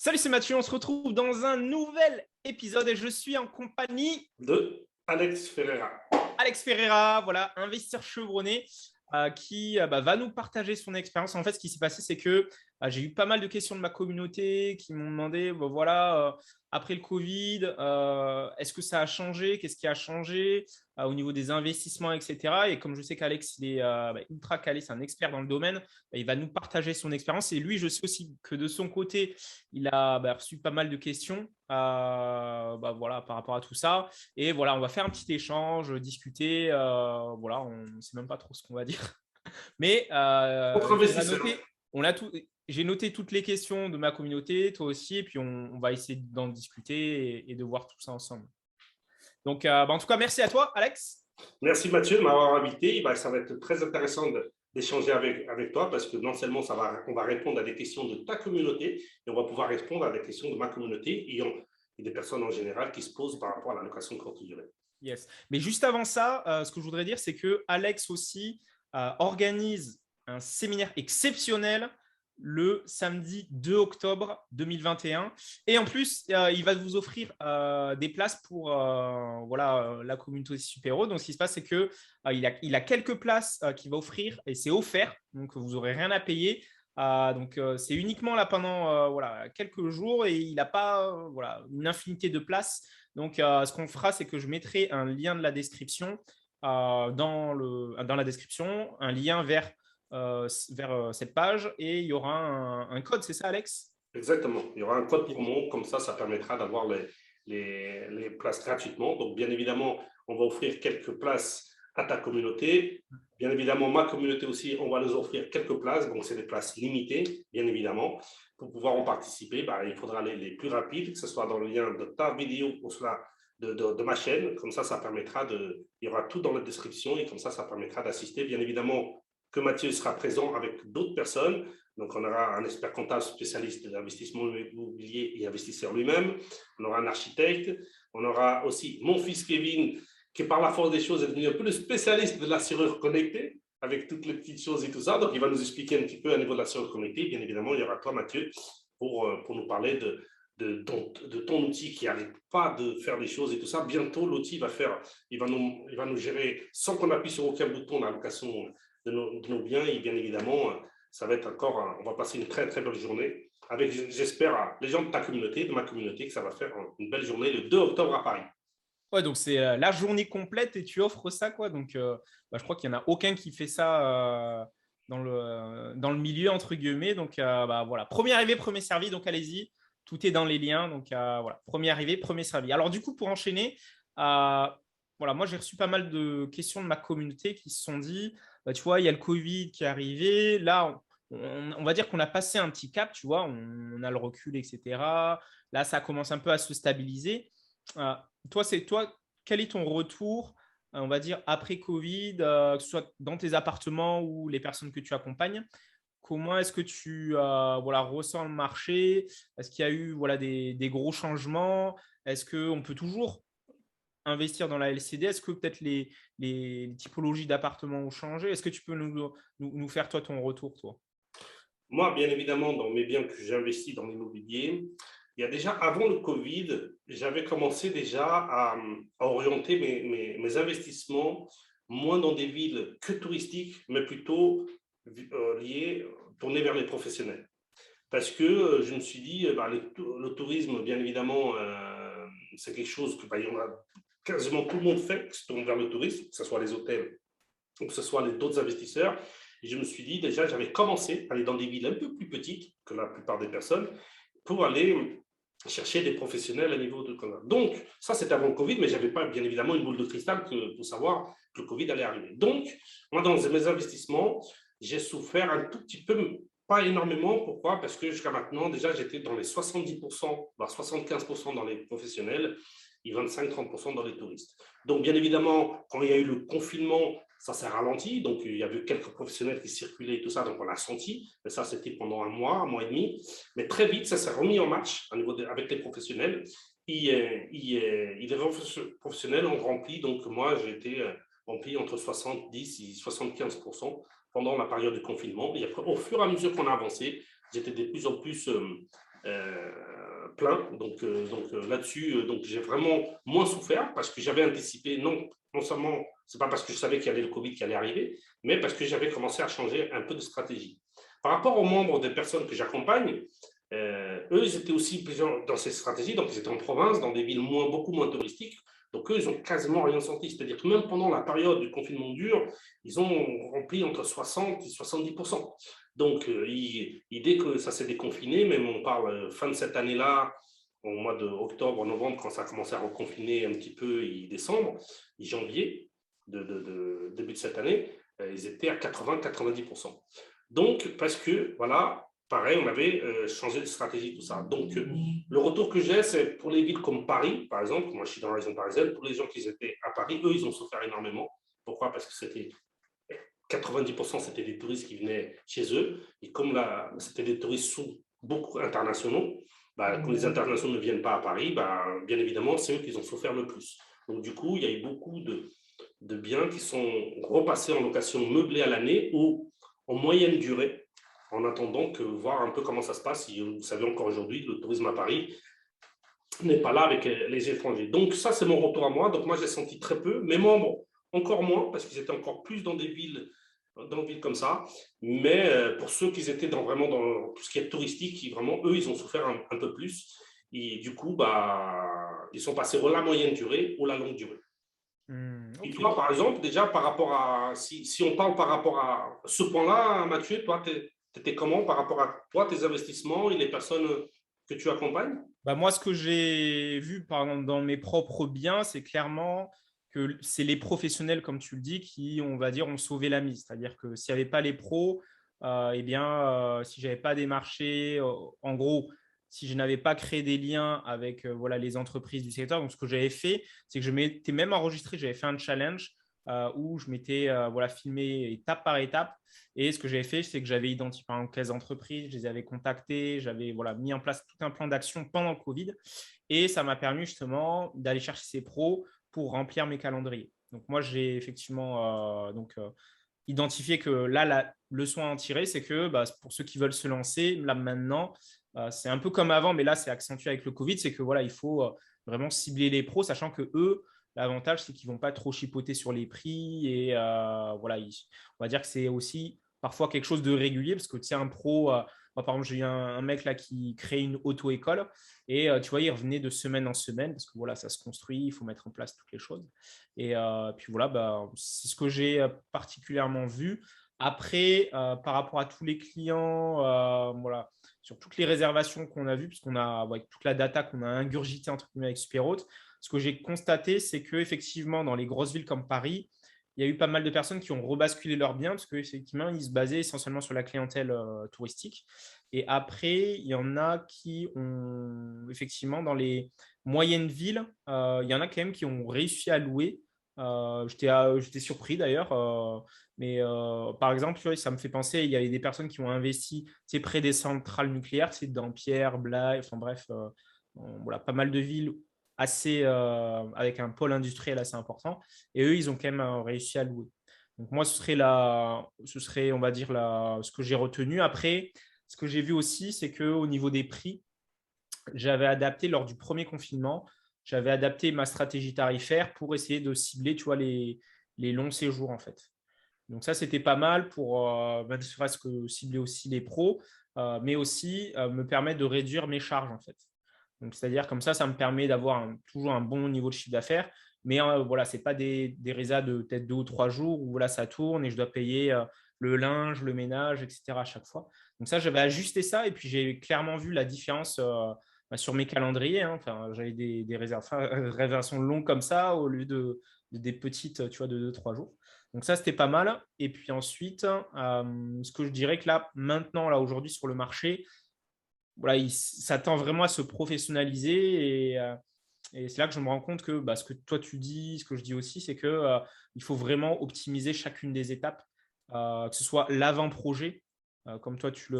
Salut, c'est Mathieu, on se retrouve dans un nouvel épisode et je suis en compagnie de Alex Ferreira. Alex Ferreira, voilà, investisseur chevronné qui va nous partager son expérience. En fait, ce qui s'est passé, c'est que j'ai eu pas mal de questions de ma communauté qui m'ont demandé, après le Covid, est-ce que ça a changé? Qu'est-ce qui a changé au niveau des investissements, etc. Et comme je sais qu'Alex, il est ultra calé, c'est un expert dans le domaine, il va nous partager son expérience. Et lui, je sais aussi que de son côté, il a reçu pas mal de questions par rapport à tout ça. Et voilà, on va faire un petit échange, discuter. On ne sait même pas trop ce qu'on va dire. Mais Autre investisseur. j'ai noté toutes les questions de ma communauté, toi aussi, et puis on va essayer d'en discuter et de voir tout ça ensemble. Donc, en tout cas, merci à toi, Alex. Merci Mathieu de m'avoir invité. Ça va être très intéressant d'échanger avec toi parce que non seulement on va répondre à des questions de ta communauté, et on va pouvoir répondre à des questions de ma communauté et des personnes en général qui se posent par rapport à la location courte durée. Yes. Mais juste avant ça, ce que je voudrais dire, c'est que Alex aussi organise un séminaire exceptionnel le samedi 2 octobre 2021. Et en plus, il va vous offrir des places pour la communauté super-héros. Donc, ce qui se passe, c'est qu'il il a quelques places qu'il va offrir et c'est offert. Donc, vous n'aurez rien à payer. C'est uniquement là pendant quelques jours et il n'a pas une infinité de places. Donc, ce qu'on fera, c'est que je mettrai un lien de la description dans la description, un lien vers cette page et il y aura un code, c'est ça, Alex? Exactement. Il y aura un code promo, comme ça permettra d'avoir les places gratuitement. Donc, bien évidemment, on va offrir quelques places à ta communauté. Bien évidemment, ma communauté aussi, on va leur offrir quelques places. Donc, c'est des places limitées, bien évidemment. Pour pouvoir en participer, il faudra aller les plus rapides, que ce soit dans le lien de ta vidéo ou cela de ma chaîne. Comme ça permettra il y aura tout dans la description et comme ça permettra d'assister. Bien évidemment, que Mathieu sera présent avec d'autres personnes. Donc, on aura un expert comptable spécialiste de l'investissement immobilier et investisseur lui-même. On aura un architecte. On aura aussi mon fils Kevin, qui par la force des choses est devenu un peu le spécialiste de la serrure connectée, avec toutes les petites choses et tout ça. Donc, il va nous expliquer un petit peu à niveau de la serrure connectée. Bien évidemment, il y aura toi, Mathieu, pour nous parler de ton outil qui n'arrête pas de faire des choses et tout ça. Bientôt, l'outil il va nous gérer sans qu'on appuie sur aucun bouton la location de nos biens. Et bien évidemment, ça va être on va passer une très, très belle journée avec, j'espère, les gens de ta communauté, de ma communauté, que ça va faire une belle journée le 2 octobre à Paris. Ouais, donc c'est la journée complète et tu offres ça, quoi. Donc, je crois qu'il n'y en a aucun qui fait ça dans le milieu, entre guillemets. Donc, voilà. Premier arrivé, premier servi. Donc, allez-y. Tout est dans les liens. Donc, voilà. Premier arrivé, premier servi. Alors, du coup, pour enchaîner, moi, j'ai reçu pas mal de questions de ma communauté qui se sont dit, tu vois, il y a le Covid qui est arrivé. Là, on va dire qu'on a passé un petit cap, tu vois. On a le recul, etc. Là, ça commence un peu à se stabiliser. Toi, quel est ton retour, on va dire, après Covid, que ce soit dans tes appartements ou les personnes que tu accompagnes? Comment est-ce que tu ressens le marché? Est-ce qu'il y a eu des gros changements? Est-ce qu'on peut toujours investir dans la LCD? Est-ce que peut-être les typologies d'appartements ont changé? Est-ce que tu peux nous faire, toi, ton retour, toi? Moi, bien évidemment, dans mes biens que j'investis dans l'immobilier, il y a déjà, avant le Covid, j'avais commencé déjà à orienter mes investissements moins dans des villes que touristiques, mais plutôt tournés vers les professionnels. Parce que je me suis dit, le tourisme, bien évidemment, c'est quelque chose que quasiment tout le monde fait, qui se tourne vers le tourisme, que ce soit les hôtels ou que ce soit d'autres investisseurs. Et je me suis dit, déjà, j'avais commencé à aller dans des villes un peu plus petites que la plupart des personnes pour aller chercher des professionnels à niveau de commun. Donc, ça, c'était avant le Covid, mais je n'avais pas, bien évidemment, une boule de cristal pour savoir que le Covid allait arriver. Donc, moi, dans mes investissements, j'ai souffert un tout petit peu, pas énormément. Pourquoi? Parce que jusqu'à maintenant, déjà, j'étais dans les 70%, voire 75% dans les professionnels et 25-30% dans les touristes. Donc, bien évidemment, quand il y a eu le confinement, ça s'est ralenti. Donc, il y avait quelques professionnels qui circulaient et tout ça, donc on l'a senti. Mais ça, c'était pendant un mois et demi. Mais très vite, ça s'est remis en marche avec les professionnels. Les professionnels ont rempli, donc moi, j'ai été rempli entre 70 et 75% pendant la période de confinement. Et après, au fur et à mesure qu'on a avancé, j'étais de plus en plus plein. Donc là-dessus, donc j'ai vraiment moins souffert parce que j'avais anticipé, non seulement, c'est pas parce que je savais qu'il y avait le Covid qui allait arriver, mais parce que j'avais commencé à changer un peu de stratégie. Par rapport aux membres des personnes que j'accompagne, eux, ils étaient aussi dans ces stratégies, donc ils étaient en province, dans des villes beaucoup moins touristiques. Donc eux, ils ont quasiment rien senti. C'est-à-dire que même pendant la période du confinement dur, ils ont rempli entre 60 et 70%. Donc dès que ça s'est déconfiné, même on parle fin de cette année-là, au mois d'octobre, novembre, quand ça a commencé à reconfiner un petit peu, décembre, janvier, début de cette année, ils étaient à 80-90%. Donc, parce que, voilà, pareil, on avait changé de stratégie, tout ça. Donc, le retour que j'ai, c'est pour les villes comme Paris, par exemple, moi je suis dans la région parisienne, pour les gens qui étaient à Paris, eux, ils ont souffert énormément. Pourquoi? Parce que c'était 90%, c'était des touristes qui venaient chez eux. Et comme là, c'était des touristes beaucoup internationaux, bah, quand les internationaux ne viennent pas à Paris, bah, bien évidemment, c'est eux qui ont souffert le plus. Donc, du coup, il y a eu beaucoup de biens qui sont repassés en location meublée à l'année ou en moyenne durée, en attendant que voir un peu comment ça se passe. Vous savez, encore aujourd'hui, le tourisme à Paris n'est pas là avec les étrangers. Donc, ça, c'est mon retour à moi. Donc, moi, j'ai senti très peu. Mes membres, encore moins, parce qu'ils étaient encore plus dans des villes comme ça. Mais pour ceux qui étaient vraiment dans tout ce qui est touristique, vraiment, eux, ils ont souffert un peu plus. Et du coup, bah, ils sont passés de la moyenne durée ou la longue durée. Et Ok. toi, par exemple, déjà, par rapport à, si on parle par rapport à ce point-là, Mathieu, toi, tu étais comment par rapport à toi, tes investissements et les personnes que tu accompagnes? Bah, moi, ce que j'ai vu par exemple, dans mes propres biens, c'est clairement que c'est les professionnels, comme tu le dis, qui, on va dire, ont sauvé la mise. C'est-à-dire que s'il n'y avait pas les pros, eh bien, si je n'avais pas démarché, en gros, si je n'avais pas créé des liens avec voilà, les entreprises du secteur, donc ce que j'avais fait, c'est que je m'étais même enregistré, j'avais fait un challenge où je m'étais voilà, filmé étape par étape. Et ce que j'avais fait, c'est que j'avais identifié par exemple 15 entreprises, je les avais contactées, j'avais voilà, mis en place tout un plan d'action pendant le Covid. Et ça m'a permis justement d'aller chercher ces pros pour remplir mes calendriers. Donc moi, j'ai effectivement identifié que là, la leçon à en tirer, c'est que bah, pour ceux qui veulent se lancer, là maintenant, c'est un peu comme avant, mais là, c'est accentué avec le Covid, c'est que voilà, il faut vraiment cibler les pros, sachant que eux, l'avantage, c'est qu'ils ne vont pas trop chipoter sur les prix et voilà, on va dire que c'est aussi parfois quelque chose de régulier parce que tu sais, un pro, moi, par exemple, j'ai eu un mec là qui crée une auto-école et tu vois, il revenait de semaine en semaine parce que voilà, ça se construit, il faut mettre en place toutes les choses. Et puis voilà, bah, c'est ce que j'ai particulièrement vu. Après, par rapport à tous les clients, voilà, sur toutes les réservations qu'on a vues, puisqu'on a avec toute la data qu'on a ingurgitée entre guillemets avec Superhôte, ce que j'ai constaté, c'est qu'effectivement, dans les grosses villes comme Paris, il y a eu pas mal de personnes qui ont rebasculé leurs biens parce qu'effectivement, ils se basaient essentiellement sur la clientèle touristique. Et après, il y en a qui ont, effectivement, dans les moyennes villes, il y en a quand même qui ont réussi à louer. J'étais surpris d'ailleurs. Mais par exemple, tu vois, ça me fait penser, il y avait des personnes qui ont investi près des centrales nucléaires, c'est Dampierre, Blaye, enfin bref, voilà, pas mal de villes assez, avec un pôle industriel assez important. Et eux, ils ont quand même réussi à louer. Donc moi, ce serait, on va dire, ce que j'ai retenu. Après, ce que j'ai vu aussi, c'est qu'au niveau des prix, j'avais adapté lors du premier confinement, j'avais adapté ma stratégie tarifaire pour essayer de cibler, tu vois, les longs séjours en fait. Donc ça, c'était pas mal pour ne serait-ce que cibler aussi les pros, mais aussi me permettre de réduire mes charges en fait. Donc c'est-à-dire comme ça me permet d'avoir toujours un bon niveau de chiffre d'affaires, mais voilà, c'est pas des résas de peut-être 2 ou 3 jours où voilà, ça tourne et je dois payer le linge, le ménage, etc. à chaque fois. Donc ça, j'avais ajusté ça et puis j'ai clairement vu la différence bah, sur mes calendriers, hein. Enfin, j'avais des réservations longues comme ça au lieu de des petites, tu vois, de 2 ou 3 jours. Donc ça, c'était pas mal. Et puis ensuite, ce que je dirais que là, maintenant, là, aujourd'hui, sur le marché, voilà, ça tend vraiment à se professionnaliser. Et c'est là que je me rends compte que bah, ce que toi, tu dis, ce que je dis aussi, c'est que il faut vraiment optimiser chacune des étapes, que ce soit l'avant-projet, comme toi, tu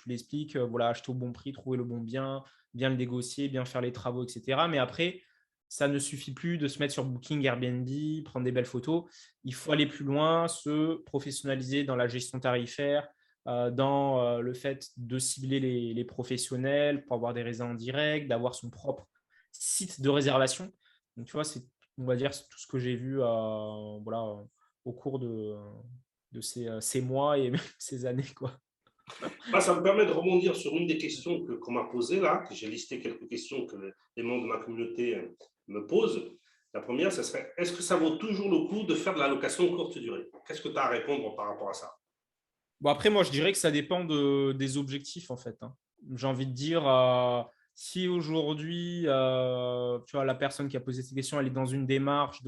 l'expliques, voilà, acheter au bon prix, trouver le bon bien le négocier, bien faire les travaux, etc. Mais après, ça ne suffit plus de se mettre sur Booking, Airbnb, prendre des belles photos. Il faut aller plus loin, se professionnaliser dans la gestion tarifaire, dans le fait de cibler les professionnels pour avoir des réserves en direct, d'avoir son propre site de réservation. Donc, tu vois, c'est, on va dire, c'est tout ce que j'ai vu voilà, au cours de ces mois et même ces années, quoi. Ça me permet de rebondir sur une des questions qu'on m'a posées là, que j'ai listé quelques questions que les membres de ma communauté me posent. La première, ce serait, est-ce que ça vaut toujours le coup de faire de la location courte durée? Qu'est-ce que tu as à répondre par rapport à ça? Bon, après, moi, je dirais que ça dépend des objectifs, en fait, hein. J'ai envie de dire, si aujourd'hui, tu vois, la personne qui a posé cette question, elle est dans une démarche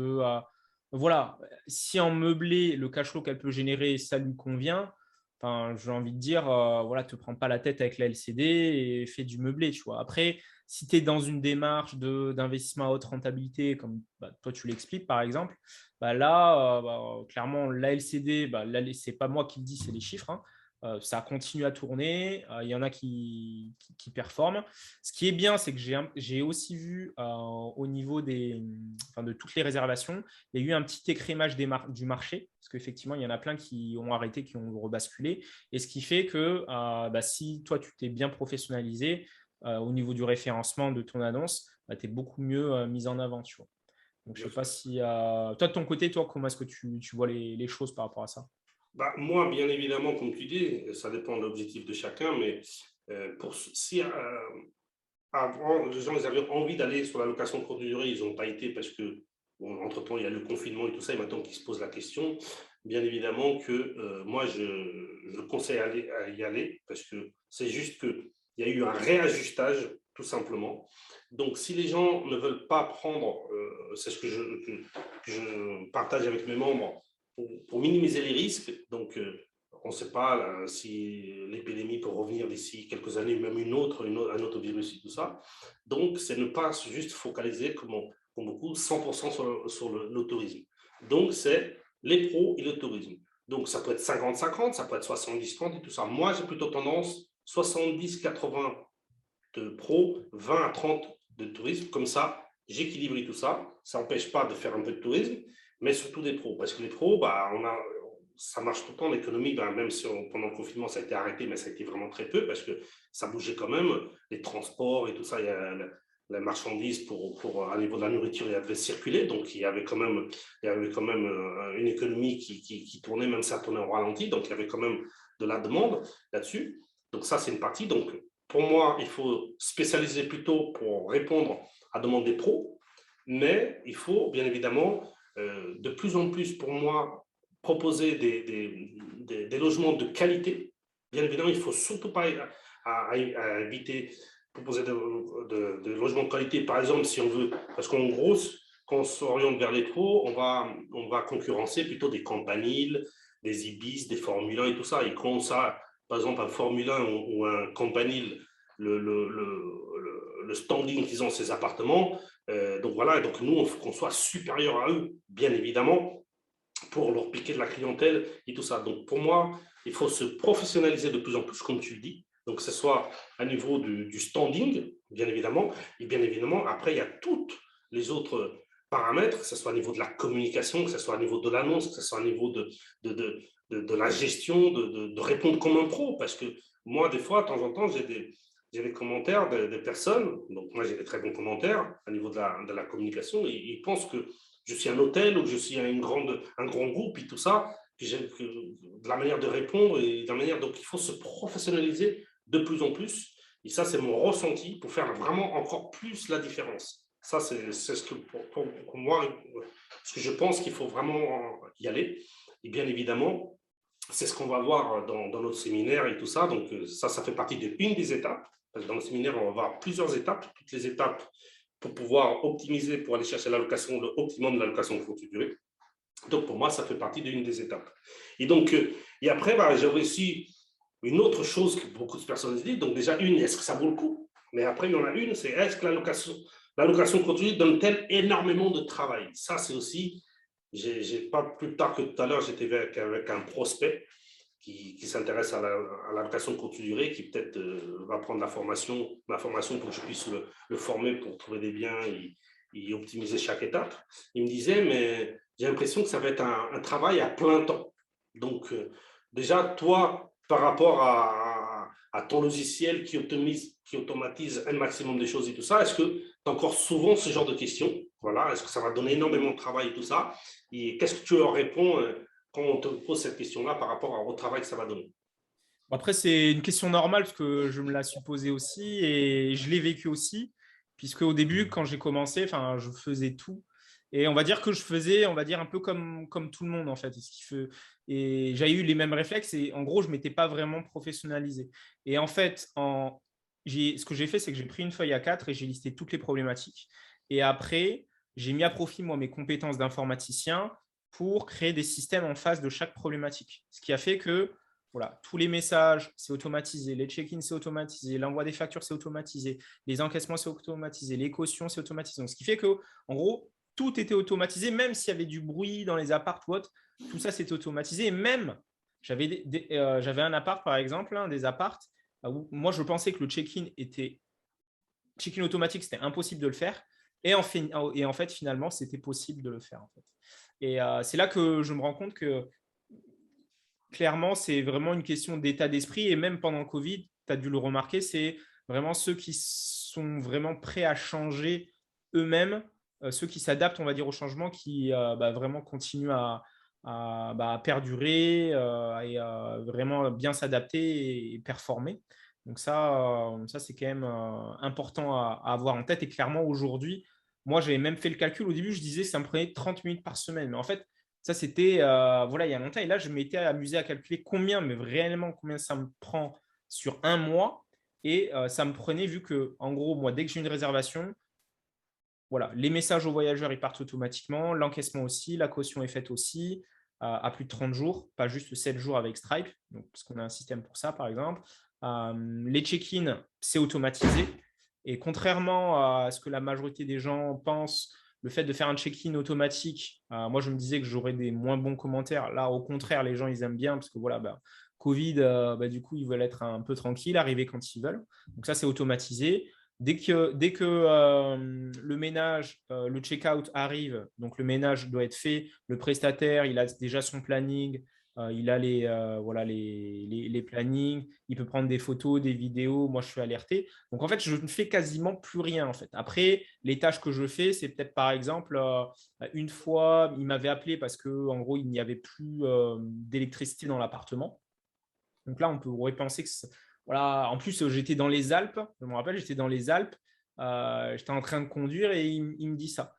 voilà, si en meublé, le cash flow qu'elle peut générer, ça lui convient, enfin, j'ai envie de dire, voilà, te prends pas la tête avec la LCD et fais du meublé, tu vois. Après, si tu es dans une démarche d'investissement à haute rentabilité, comme bah, toi, tu l'expliques, par exemple, bah là, clairement, l'ALCD, bah, là, ce n'est pas moi qui le dis, c'est les chiffres, hein. Ça continue à tourner. Il y en a qui performent. Ce qui est bien, c'est que j'ai aussi vu au niveau enfin, de toutes les réservations, il y a eu un petit écrémage du marché, parce qu'effectivement, il y en a plein qui ont arrêté, qui ont rebasculé. Et ce qui fait que bah, si toi, tu t'es bien professionnalisé au niveau du référencement de ton annonce, bah, tu es beaucoup mieux mis en avant, tu vois. Donc, je ne sais pas si… toi, de ton côté, toi, comment est-ce que tu vois les choses par rapport à ça? Moi, bien évidemment, comme tu dis, ça dépend de l'objectif de chacun, mais si avant, les gens ils avaient envie d'aller sur la location courte durée, ils n'ont pas été parce que, bon, entre-temps, il y a le confinement et tout ça, et maintenant qu'ils se posent la question, bien évidemment que moi, je conseille à y aller parce que c'est juste qu'il y a eu un réajustage, tout simplement. Donc, si les gens ne veulent pas prendre, c'est ce que je partage avec mes membres, pour minimiser les risques, donc on ne sait pas là, si l'épidémie peut revenir d'ici quelques années, même un autre virus et tout ça. Donc, c'est ne pas juste focaliser, comme beaucoup, 100% sur le tourisme. Donc, c'est les pros et le tourisme. Donc, ça peut être 50-50, ça peut être 70-30 et tout ça. Moi, j'ai plutôt tendance 70-80 de pros, 20 à 30 de tourisme. Comme ça, j'équilibre tout ça. Ça n'empêche pas de faire un peu de tourisme, mais surtout des pros. Parce que les pros, bah, ça marche tout le temps, l'économie, ben, même si pendant le confinement, ça a été arrêté, mais ça a été vraiment très peu parce que ça bougeait quand même, les transports et tout ça, il y a la marchandise à niveau de la nourriture, il avait circulé, donc il y avait quand même une économie qui tournait, même si ça tournait au ralenti, donc il y avait quand même de la demande là-dessus. Donc ça, c'est une partie. Donc pour moi, il faut spécialiser plutôt pour répondre à demande des pros, mais il faut bien évidemment de plus en plus, pour moi, proposer des logements de qualité. Bien évidemment, il ne faut surtout pas éviter de proposer de logements de qualité. Par exemple, si on veut, parce qu'en gros, quand on s'oriente vers les pros, on va concurrencer plutôt des campaniles, des Ibis, des Formule 1 et tout ça. Et quand ça, par exemple, un Formule 1 ou un campanile, le standing qu'ils ont ces appartements, donc voilà, donc nous, il faut qu'on soit supérieur à eux, bien évidemment, pour leur piquer de la clientèle et tout ça. Donc pour moi, il faut se professionnaliser de plus en plus, comme tu le dis. Donc que ce soit à niveau du standing, bien évidemment, et bien évidemment, après, il y a toutes les autres paramètres, que ce soit au niveau de la communication, que ce soit au niveau de l'annonce, que ce soit au niveau de la gestion, de répondre comme un pro. Parce que moi, des fois, de temps en temps, j'ai des commentaires de personnes, donc moi j'ai des très bons commentaires au niveau de la communication, et ils pensent que je suis un hôtel ou que je suis un grand groupe et tout ça, de la manière de répondre et de la manière. Donc il faut se professionnaliser de plus en plus. Et ça, c'est mon ressenti pour faire vraiment encore plus la différence. Ça, c'est ce que pour moi, ce que je pense qu'il faut vraiment y aller. Et bien évidemment, c'est ce qu'on va voir dans notre séminaire et tout ça. Donc ça fait partie d'une des étapes. Dans le séminaire, on va voir plusieurs étapes, toutes les étapes pour pouvoir optimiser, pour aller chercher l'allocation, le optimum de l'allocation courte durée. Donc, pour moi, ça fait partie d'une des étapes. Et donc, et après, j'aurais aussi une autre chose que beaucoup de personnes se disent. Donc, déjà, est-ce que ça vaut le coup? Mais après, il y en a une, c'est est-ce que l'allocation courte durée donne-t-elle énormément de travail? Ça, c'est aussi, j'ai pas plus tard que tout à l'heure, j'étais avec un prospect qui s'intéresse à l'allocation courte durée, qui peut-être va prendre ma formation pour que je puisse le former pour trouver des biens et optimiser chaque étape. Il me disait, mais j'ai l'impression que ça va être un travail à plein temps. Donc, déjà, toi, par rapport à ton logiciel qui automatise un maximum de choses et tout ça? Est-ce que tu as encore souvent ce genre de questions? Voilà, est-ce que ça va donner énormément de travail et tout ça? Et qu'est-ce que tu leur réponds quand on te pose cette question-là par rapport au travail que ça va donner? Après, c'est une question normale parce que je me la suis posée aussi et je l'ai vécu aussi, puisque au début, quand j'ai commencé, enfin, je faisais tout. Et on va dire que je faisais, on va dire, un peu comme tout le monde, en fait. Et j'ai eu les mêmes réflexes et en gros, je ne m'étais pas vraiment professionnalisé. Et en fait, ce que j'ai fait, c'est que j'ai pris une feuille A4 et j'ai listé toutes les problématiques. Et après, j'ai mis à profit, moi, mes compétences d'informaticien pour créer des systèmes en face de chaque problématique. Ce qui a fait que voilà, tous les messages, c'est automatisé. Les check-ins, c'est automatisé. L'envoi des factures, c'est automatisé. Les encaissements, c'est automatisé. Les cautions, c'est automatisé. Donc, ce qui fait que, en gros, tout était automatisé, même s'il y avait du bruit dans les apparts ou autre, tout ça, c'était automatisé. Et même, j'avais un appart, par exemple, des apparts, où moi, je pensais que le check-in automatique, c'était impossible de le faire. Et en fait, finalement, c'était possible de le faire. En fait. Et c'est là que je me rends compte que clairement, c'est vraiment une question d'état d'esprit. Et même pendant le Covid, tu as dû le remarquer, c'est vraiment ceux qui sont vraiment prêts à changer eux-mêmes, ceux qui s'adaptent, on va dire, au changement, qui vraiment continuent à perdurer et vraiment bien s'adapter et performer. Donc ça c'est quand même important à avoir en tête. Et clairement, aujourd'hui, moi, j'avais même fait le calcul. Au début, je disais que ça me prenait 30 minutes par semaine. Mais en fait, ça, c'était voilà, il y a longtemps. Et là, je m'étais amusé à calculer mais réellement, combien ça me prend sur un mois. Et ça me prenait, vu que, en gros, moi, dès que j'ai une réservation, voilà, les messages aux voyageurs, ils partent automatiquement. L'encaissement aussi, la caution est faite aussi à plus de 30 jours, pas juste 7 jours avec Stripe, donc, parce qu'on a un système pour ça, par exemple. Les check-in, c'est automatisé. Et contrairement à ce que la majorité des gens pensent, le fait de faire un check-in automatique, moi, je me disais que j'aurais des moins bons commentaires. Là, au contraire, les gens, ils aiment bien parce que voilà, Covid, du coup, ils veulent être un peu tranquilles, arriver quand ils veulent. Donc ça, c'est automatisé. Dès que le ménage, le check-out arrive, donc le ménage doit être fait, le prestataire, il a déjà son planning, il a voilà, les plannings, il peut prendre des photos, des vidéos, moi je suis alerté. Donc en fait, je ne fais quasiment plus rien en fait. Après, les tâches que je fais, c'est peut-être par exemple, une fois, il m'avait appelé parce qu'en gros, il n'y avait plus d'électricité dans l'appartement. Donc là, on pourrait penser que voilà. En plus, j'étais dans les Alpes. Je me rappelle, j'étais dans les Alpes. J'étais en train de conduire et il me dit ça.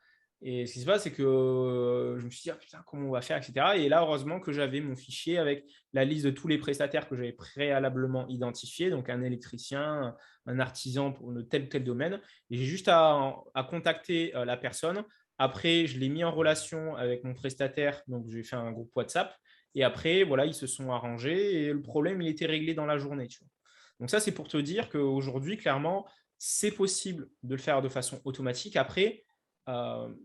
Et ce qui se passe, c'est que je me suis dit, ah, putain, comment on va faire, etc. Et là, heureusement que j'avais mon fichier avec la liste de tous les prestataires que j'avais préalablement identifiés, donc un électricien, un artisan pour tel ou tel domaine. Et j'ai juste à contacter la personne. Après, je l'ai mis en relation avec mon prestataire, donc j'ai fait un groupe WhatsApp. Et après, voilà, ils se sont arrangés et le problème, il était réglé dans la journée. Tu vois. Donc ça, c'est pour te dire qu'aujourd'hui, clairement, c'est possible de le faire de façon automatique. Après,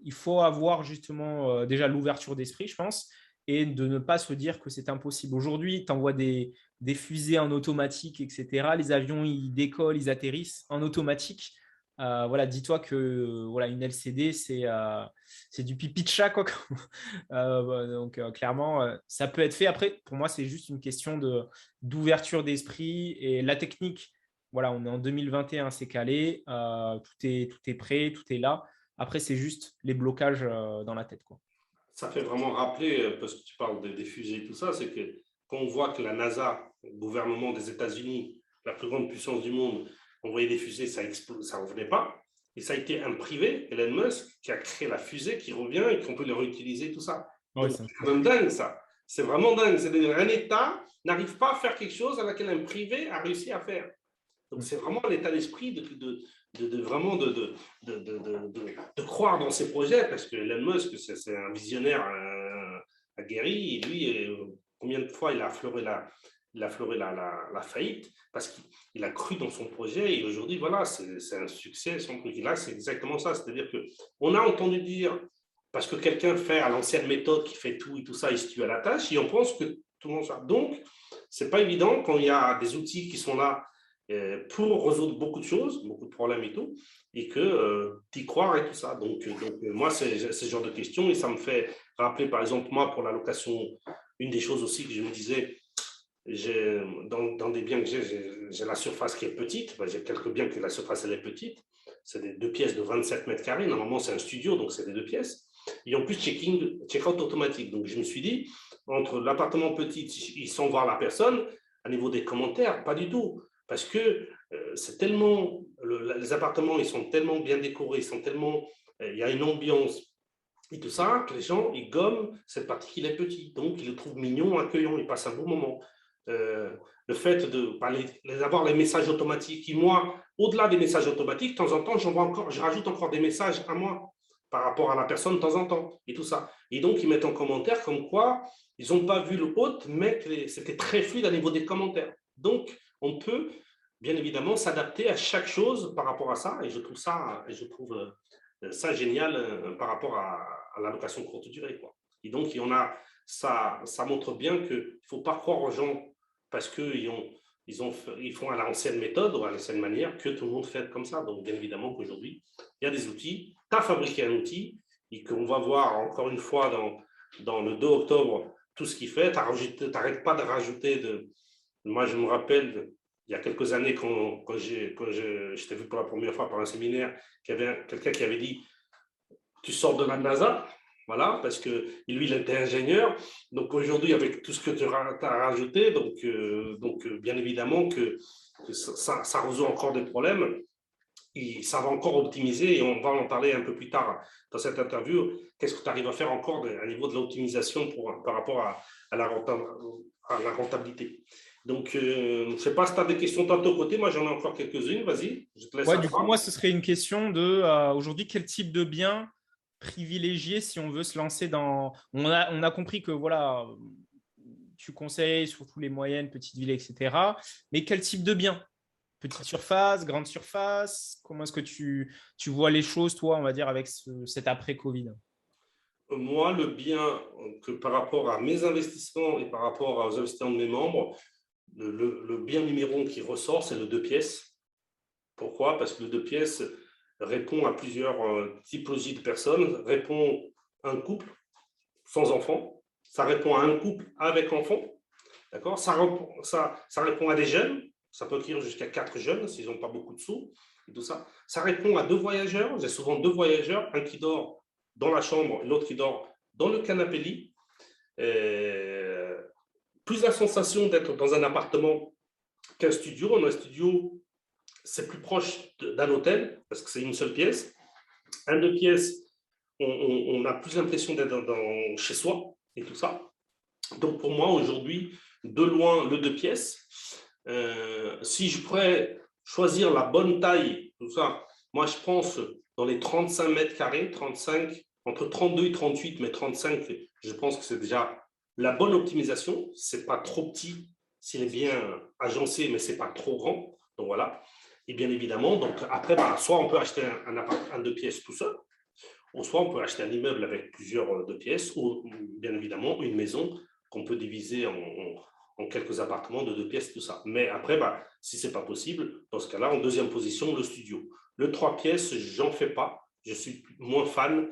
il faut avoir justement déjà l'ouverture d'esprit, je pense, et de ne pas se dire que c'est impossible. Aujourd'hui, tu envoies des fusées en automatique, etc. Les avions, ils décollent, ils atterrissent en automatique. Voilà, dis-toi que voilà, une LCD, c'est du pipi de chat, quoi. Donc, clairement, ça peut être fait. Après, pour moi, c'est juste une question d'ouverture d'esprit. Et la technique, voilà, on est en 2021, c'est calé. Tout est prêt, tout est là. Après, c'est juste les blocages dans la tête, quoi. Ça fait vraiment rappeler, parce que tu parles des fusées et tout ça, c'est que quand on voit que la NASA, le gouvernement des États-Unis, la plus grande puissance du monde, envoyait des fusées, ça ne revenait pas. Et ça a été un privé, Elon Musk, qui a créé la fusée qui revient et qu'on peut les réutiliser, tout ça. Ouais, Donc, c'est quand même dingue, ça. C'est vraiment dingue. C'est-à-dire qu'un État n'arrive pas à faire quelque chose à laquelle un privé a réussi à faire. Donc, c'est vraiment l'état d'esprit vraiment de croire dans ces projets, parce que Elon Musk, c'est un visionnaire aguerri, et lui, combien de fois il a affleuré la faillite, parce qu'il a cru dans son projet, et aujourd'hui, voilà, c'est un succès, son truc. Et là, c'est exactement ça, c'est-à-dire qu'on a entendu dire, parce que quelqu'un fait à l'ancienne méthode, qui fait tout et tout ça, il se tue à la tâche, et on pense que tout le monde ça. Donc, c'est pas évident quand il y a des outils qui sont là pour résoudre beaucoup de choses, beaucoup de problèmes et tout, et que t'y croire et tout ça. Donc moi, c'est ce genre de questions, et ça me fait rappeler, par exemple, moi, pour la location, une des choses aussi que je me disais, dans des biens que j'ai la surface qui est petite. J'ai quelques biens que la surface elle est petite. C'est des 2 pièces de 27 mètres carrés. Normalement, c'est un studio, donc c'est des 2 pièces. Et en plus, check-out automatique. Donc, je me suis dit, entre l'appartement petit, ils sont voir la personne, à niveau des commentaires, pas du tout. Parce que c'est tellement, les appartements, ils sont tellement bien décorés, il y a une ambiance et tout ça, que les gens, ils gomment cette partie qu'il est petit. Donc, ils le trouvent mignon, accueillant, ils passent un bon moment. Le fait d'avoir les messages automatiques, qui moi, au-delà des messages automatiques, de temps en temps, je rajoute encore des messages à moi par rapport à la personne de temps en temps et tout ça. Et donc, ils mettent en commentaire comme quoi ils n'ont pas vu le hôte, mais c'était très fluide à niveau des commentaires. Donc, on peut bien évidemment s'adapter à chaque chose par rapport à ça. Et je trouve ça génial par rapport à la location courte durée, quoi. Et donc, ça montre bien qu'il ne faut pas croire aux gens parce qu'ils font à l'ancienne méthode ou à l'ancienne manière que tout le monde fait comme ça. Donc, bien évidemment qu'aujourd'hui, il y a des outils. Tu as fabriqué un outil et qu'on va voir encore une fois dans le 2 octobre tout ce qu'il fait. Tu n'arrêtes pas de rajouter. Moi, je me rappelle, il y a quelques années, quand j'étais vu pour la première fois par un séminaire, qu'il y avait quelqu'un qui avait dit « Tu sors de la NASA ». Voilà, parce que lui, il était ingénieur. Donc aujourd'hui, avec tout ce que tu as rajouté, bien évidemment que ça résout encore des problèmes. Et ça va encore optimiser, et on va en parler un peu plus tard dans cette interview. Qu'est-ce que tu arrives à faire encore à niveau de l'optimisation par rapport à la rentabilité. Donc, je ne sais pas si tu as des questions de ton côté. Moi, j'en ai encore quelques-unes. Vas-y, je te laisse. Ouais, du coup, moi, ce serait une question de aujourd'hui, quel type de bien privilégier si on veut se lancer dans… On a compris que voilà, tu conseilles surtout les moyennes, petites villes, etc. Mais quel type de bien? Petite surface, grande surface? Comment est-ce que tu vois les choses, toi, on va dire, avec cet après-Covid? Moi, le bien que par rapport à mes investissements et par rapport aux investissements de mes membres, le bien numéro 1 qui ressort, c'est le 2 pièces. Pourquoi? Parce que le 2 pièces répond à plusieurs typologies de personnes, répond à un couple sans enfants, ça répond à un couple avec enfants, d'accord? Ça répond à des jeunes, ça peut accueillir jusqu'à 4 jeunes s'ils n'ont pas beaucoup de sous, et tout ça. Ça répond à 2 voyageurs, j'ai souvent 2 voyageurs, un qui dort dans la chambre et l'autre qui dort dans le canapé lit. Plus la sensation d'être dans un appartement qu'un studio. Un studio, c'est plus proche d'un hôtel parce que c'est une seule pièce. Un 2 pièces, on a plus l'impression d'être chez soi et tout ça. Donc pour moi aujourd'hui, de loin le 2 pièces. Si je pourrais choisir la bonne taille, tout ça, moi je pense dans les 35 mètres carrés, 35, entre 32 et 38, mais 35, je pense que c'est déjà la bonne optimisation. C'est pas trop petit, s'il est bien agencé, mais c'est pas trop grand. Donc voilà. Et bien évidemment, donc après, soit on peut acheter un 2 pièces tout seul, ou soit on peut acheter un immeuble avec plusieurs 2 pièces, ou bien évidemment une maison qu'on peut diviser en quelques appartements de 2 pièces, tout ça. Mais après, si ce n'est pas possible, dans ce cas-là, en deuxième position, le studio. Le 3 pièces, j'en fais pas. Je suis moins fan.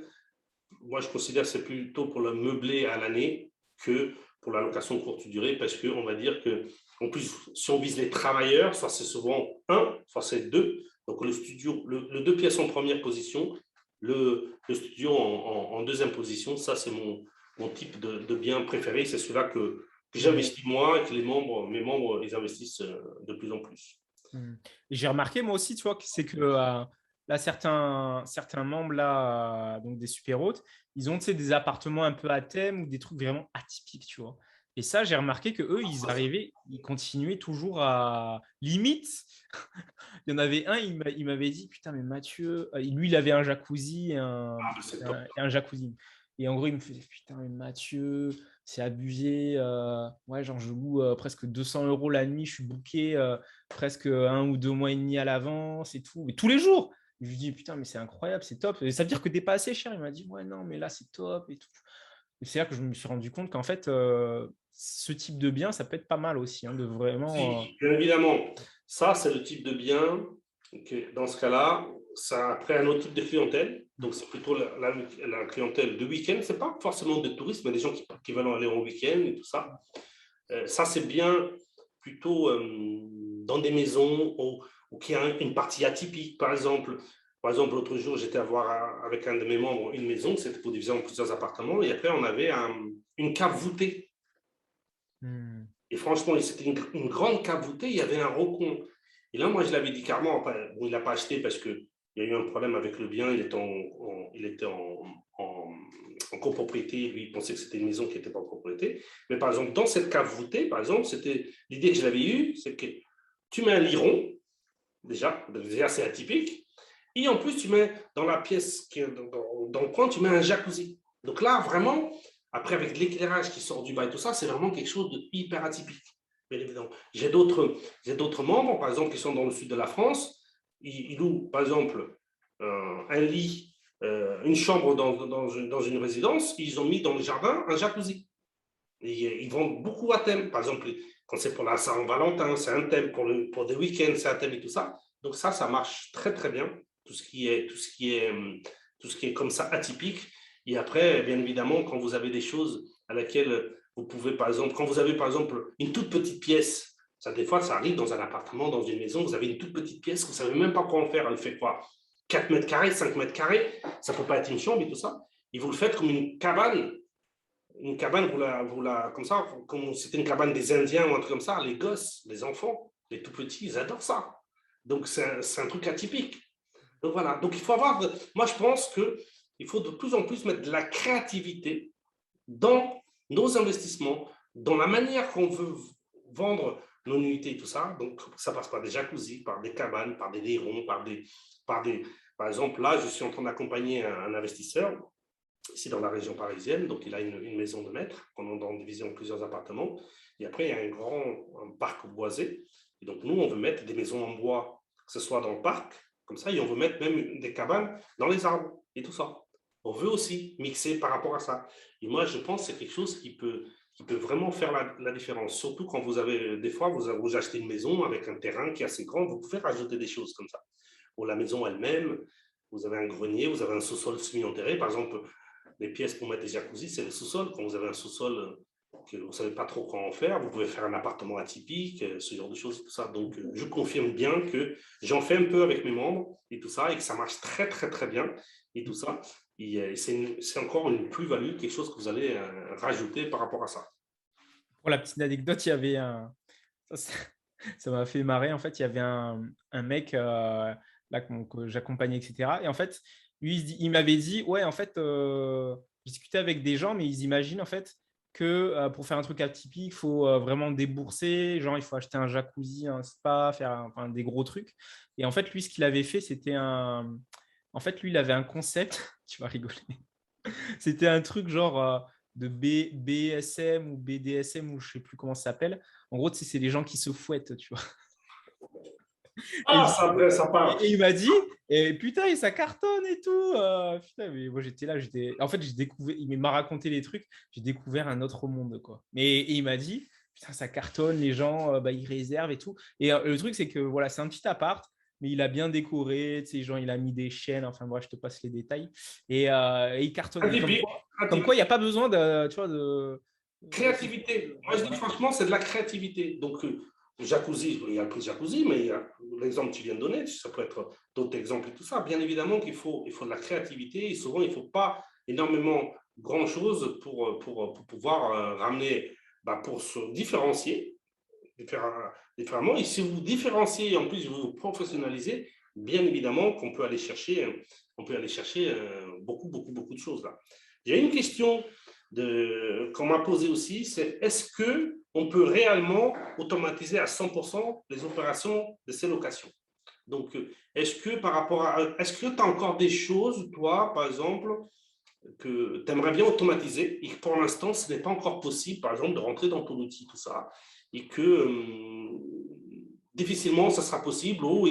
Moi, je considère que c'est plutôt pour le meubler à l'année que pour la location courte durée, parce qu'on va dire que, en plus, si on vise les travailleurs, soit c'est souvent 1, soit c'est 2. Donc, le studio, le 2 pièces en première position, le studio en deuxième position, ça, c'est mon type de bien préféré. C'est celui-là que j'investis moi et que mes membres, ils investissent de plus en plus. J'ai remarqué moi aussi, tu vois, c'est que là, certains membres là, donc des super hôtes, ils ont des appartements un peu à thème ou des trucs vraiment atypiques, tu vois. Et ça, j'ai remarqué que eux, ils continuaient toujours à limite. Il y en avait un, il m'avait dit, putain, mais Mathieu, lui, il avait un jacuzzi et un jacuzzi. Et en gros, il me faisait, putain, mais Mathieu, c'est abusé. Ouais, genre, je loue presque 200 € la nuit, je suis booké presque 1 ou 2 mois et demi à l'avance et tout. Mais tous les jours. Je lui dis, putain, mais c'est incroyable, c'est top. Et ça veut dire que t'es pas assez cher. Il m'a dit, ouais, non, mais là, c'est top et tout. Et c'est là que je me suis rendu compte qu'en fait, ce type de bien, ça peut être pas mal aussi, de vraiment… Si, bien évidemment, ça, c'est le type de bien que, dans ce cas-là, ça après un autre type de clientèle. Donc, c'est plutôt la clientèle de week-end. Ce n'est pas forcément des touristes, mais des gens qui veulent aller en week-end et tout ça. Ça, c'est bien plutôt dans des maisons où il y a une partie atypique, par exemple. Par exemple, l'autre jour, j'étais à voir avec un de mes membres une maison, c'était pour diviser en plusieurs appartements, et après, on avait une cave voûtée. Et franchement, c'était une grande cave voûtée, il y avait un rocon. Et là, moi, je l'avais dit carrément, bon, il n'a pas acheté parce qu'il y a eu un problème avec le bien, il était en copropriété, lui, il pensait que c'était une maison qui n'était pas en propriété. Mais par exemple, dans cette cave voûtée, par exemple, c'était l'idée que je l'avais eue, c'est que tu mets un liron, déjà c'est atypique, et en plus, tu mets dans la pièce, qui est dans le coin, tu mets un jacuzzi. Donc là, vraiment, après, avec l'éclairage qui sort du bas et tout ça, c'est vraiment quelque chose de hyper atypique. Bien évidemment. J'ai d'autres membres, par exemple, qui sont dans le sud de la France. Ils louent, par exemple, un lit, une chambre dans une résidence. Ils ont mis dans le jardin un jacuzzi. Et ils vendent beaucoup à thème. Par exemple, quand c'est pour la Saint-Valentin, c'est un thème. Pour des week-ends, c'est un thème et tout ça. Donc ça marche très, très bien. Tout ce qui est comme ça atypique. Et après, bien évidemment, quand vous avez des choses à laquelle vous pouvez, par exemple, quand vous avez, par exemple, une toute petite pièce, ça, des fois, ça arrive dans un appartement, dans une maison, vous avez une toute petite pièce, vous ne savez même pas quoi en faire. Elle fait quoi? 4 mètres carrés, 5 mètres carrés, ça ne peut pas être une chambre et tout ça. Et vous le faites comme une cabane. Une cabane, comme ça, comme c'était une cabane des Indiens ou un truc comme ça, les gosses, les enfants, les tout petits, ils adorent ça. Donc, c'est un truc atypique. Donc, voilà. Donc, il faut avoir, moi, je pense qu'il faut de plus en plus mettre de la créativité dans nos investissements, dans la manière qu'on veut vendre nos unités et tout ça. Donc, ça passe par des jacuzzis, par des cabanes, par des lirons, par exemple, là, je suis en train d'accompagner un investisseur ici dans la région parisienne. Donc, il a une maison de maître qu'on a divisée en plusieurs appartements. Et après, il y a un parc boisé. Et donc, nous, on veut mettre des maisons en bois, que ce soit dans le parc, comme ça, et on veut mettre même des cabanes dans les arbres et tout ça. On veut aussi mixer par rapport à ça. Et moi, je pense que c'est quelque chose qui peut vraiment faire la différence. Surtout quand vous avez, des fois, vous achetez une maison avec un terrain qui est assez grand, vous pouvez rajouter des choses comme ça. Pour la maison elle-même, vous avez un grenier, vous avez un sous-sol semi-enterré. Par exemple, les pièces pour mettre des jacuzzis, c'est le sous-sol. Quand vous avez un sous-sol que vous ne savez pas trop quoi en faire, vous pouvez faire un appartement atypique, ce genre de choses, tout ça. Donc, je confirme bien que j'en fais un peu avec mes membres et tout ça, et que ça marche très, très, très bien et tout ça. Et c'est encore une plus-value, quelque chose que vous allez rajouter par rapport à ça. Pour la petite anecdote, il y avait ça m'a fait marrer. En fait, il y avait un mec là, que j'accompagnais, etc. Et en fait, lui, il m'avait dit, ouais, en fait, je discutais avec des gens, mais ils imaginent en fait que pour faire un truc atypique, il faut vraiment débourser. Genre, il faut acheter un jacuzzi, un spa, faire enfin, des gros trucs. Et en fait, lui, ce qu'il avait fait, c'était un. En fait, lui, il avait un concept. Tu vas rigoler. C'était un truc genre de BSM ou BDSM ou je sais plus comment ça s'appelle. En gros, c'est les gens qui se fouettent, tu vois. Et, Ah, ça, après, ça part. il m'a dit, et putain, ça cartonne et tout. Putain, mais moi j'étais là, en fait, j'ai découvert, il m'a raconté les trucs, j'ai découvert un autre monde, quoi. Mais et il m'a dit, putain, ça cartonne, les gens, bah, ils réservent et tout. Et le truc, c'est que voilà, c'est un petit appart, mais il a bien décoré, tu sais, genre, il a mis des chaînes, enfin, moi, je te passe les détails. Et il cartonne. Atypique, Comme quoi, il atypique. n'y a pas besoin de, tu vois, Créativité. Moi, je dis franchement, c'est de la créativité. Donc, jacuzzi, il y a le prix jacuzzi, mais il y a l'exemple que tu viens de donner, ça peut être d'autres exemples et tout ça. Bien évidemment qu'il faut de la créativité et souvent, il ne faut pas énormément grand-chose pour pouvoir ramener, bah, pour se différencier différemment. Et si vous vous différenciez et en plus vous vous professionnalisez, bien évidemment qu'on peut aller chercher, beaucoup, beaucoup, beaucoup de choses là. Il y a une question qu'on m'a posée aussi, c'est est-ce qu'on peut réellement automatiser à 100% les opérations de ces locations? Donc, est-ce que est-ce que tu as encore des choses, toi, par exemple, que tu aimerais bien automatiser et que pour l'instant, ce n'est pas encore possible, par exemple, de rentrer dans ton outil, tout ça, et que difficilement ça sera possible ou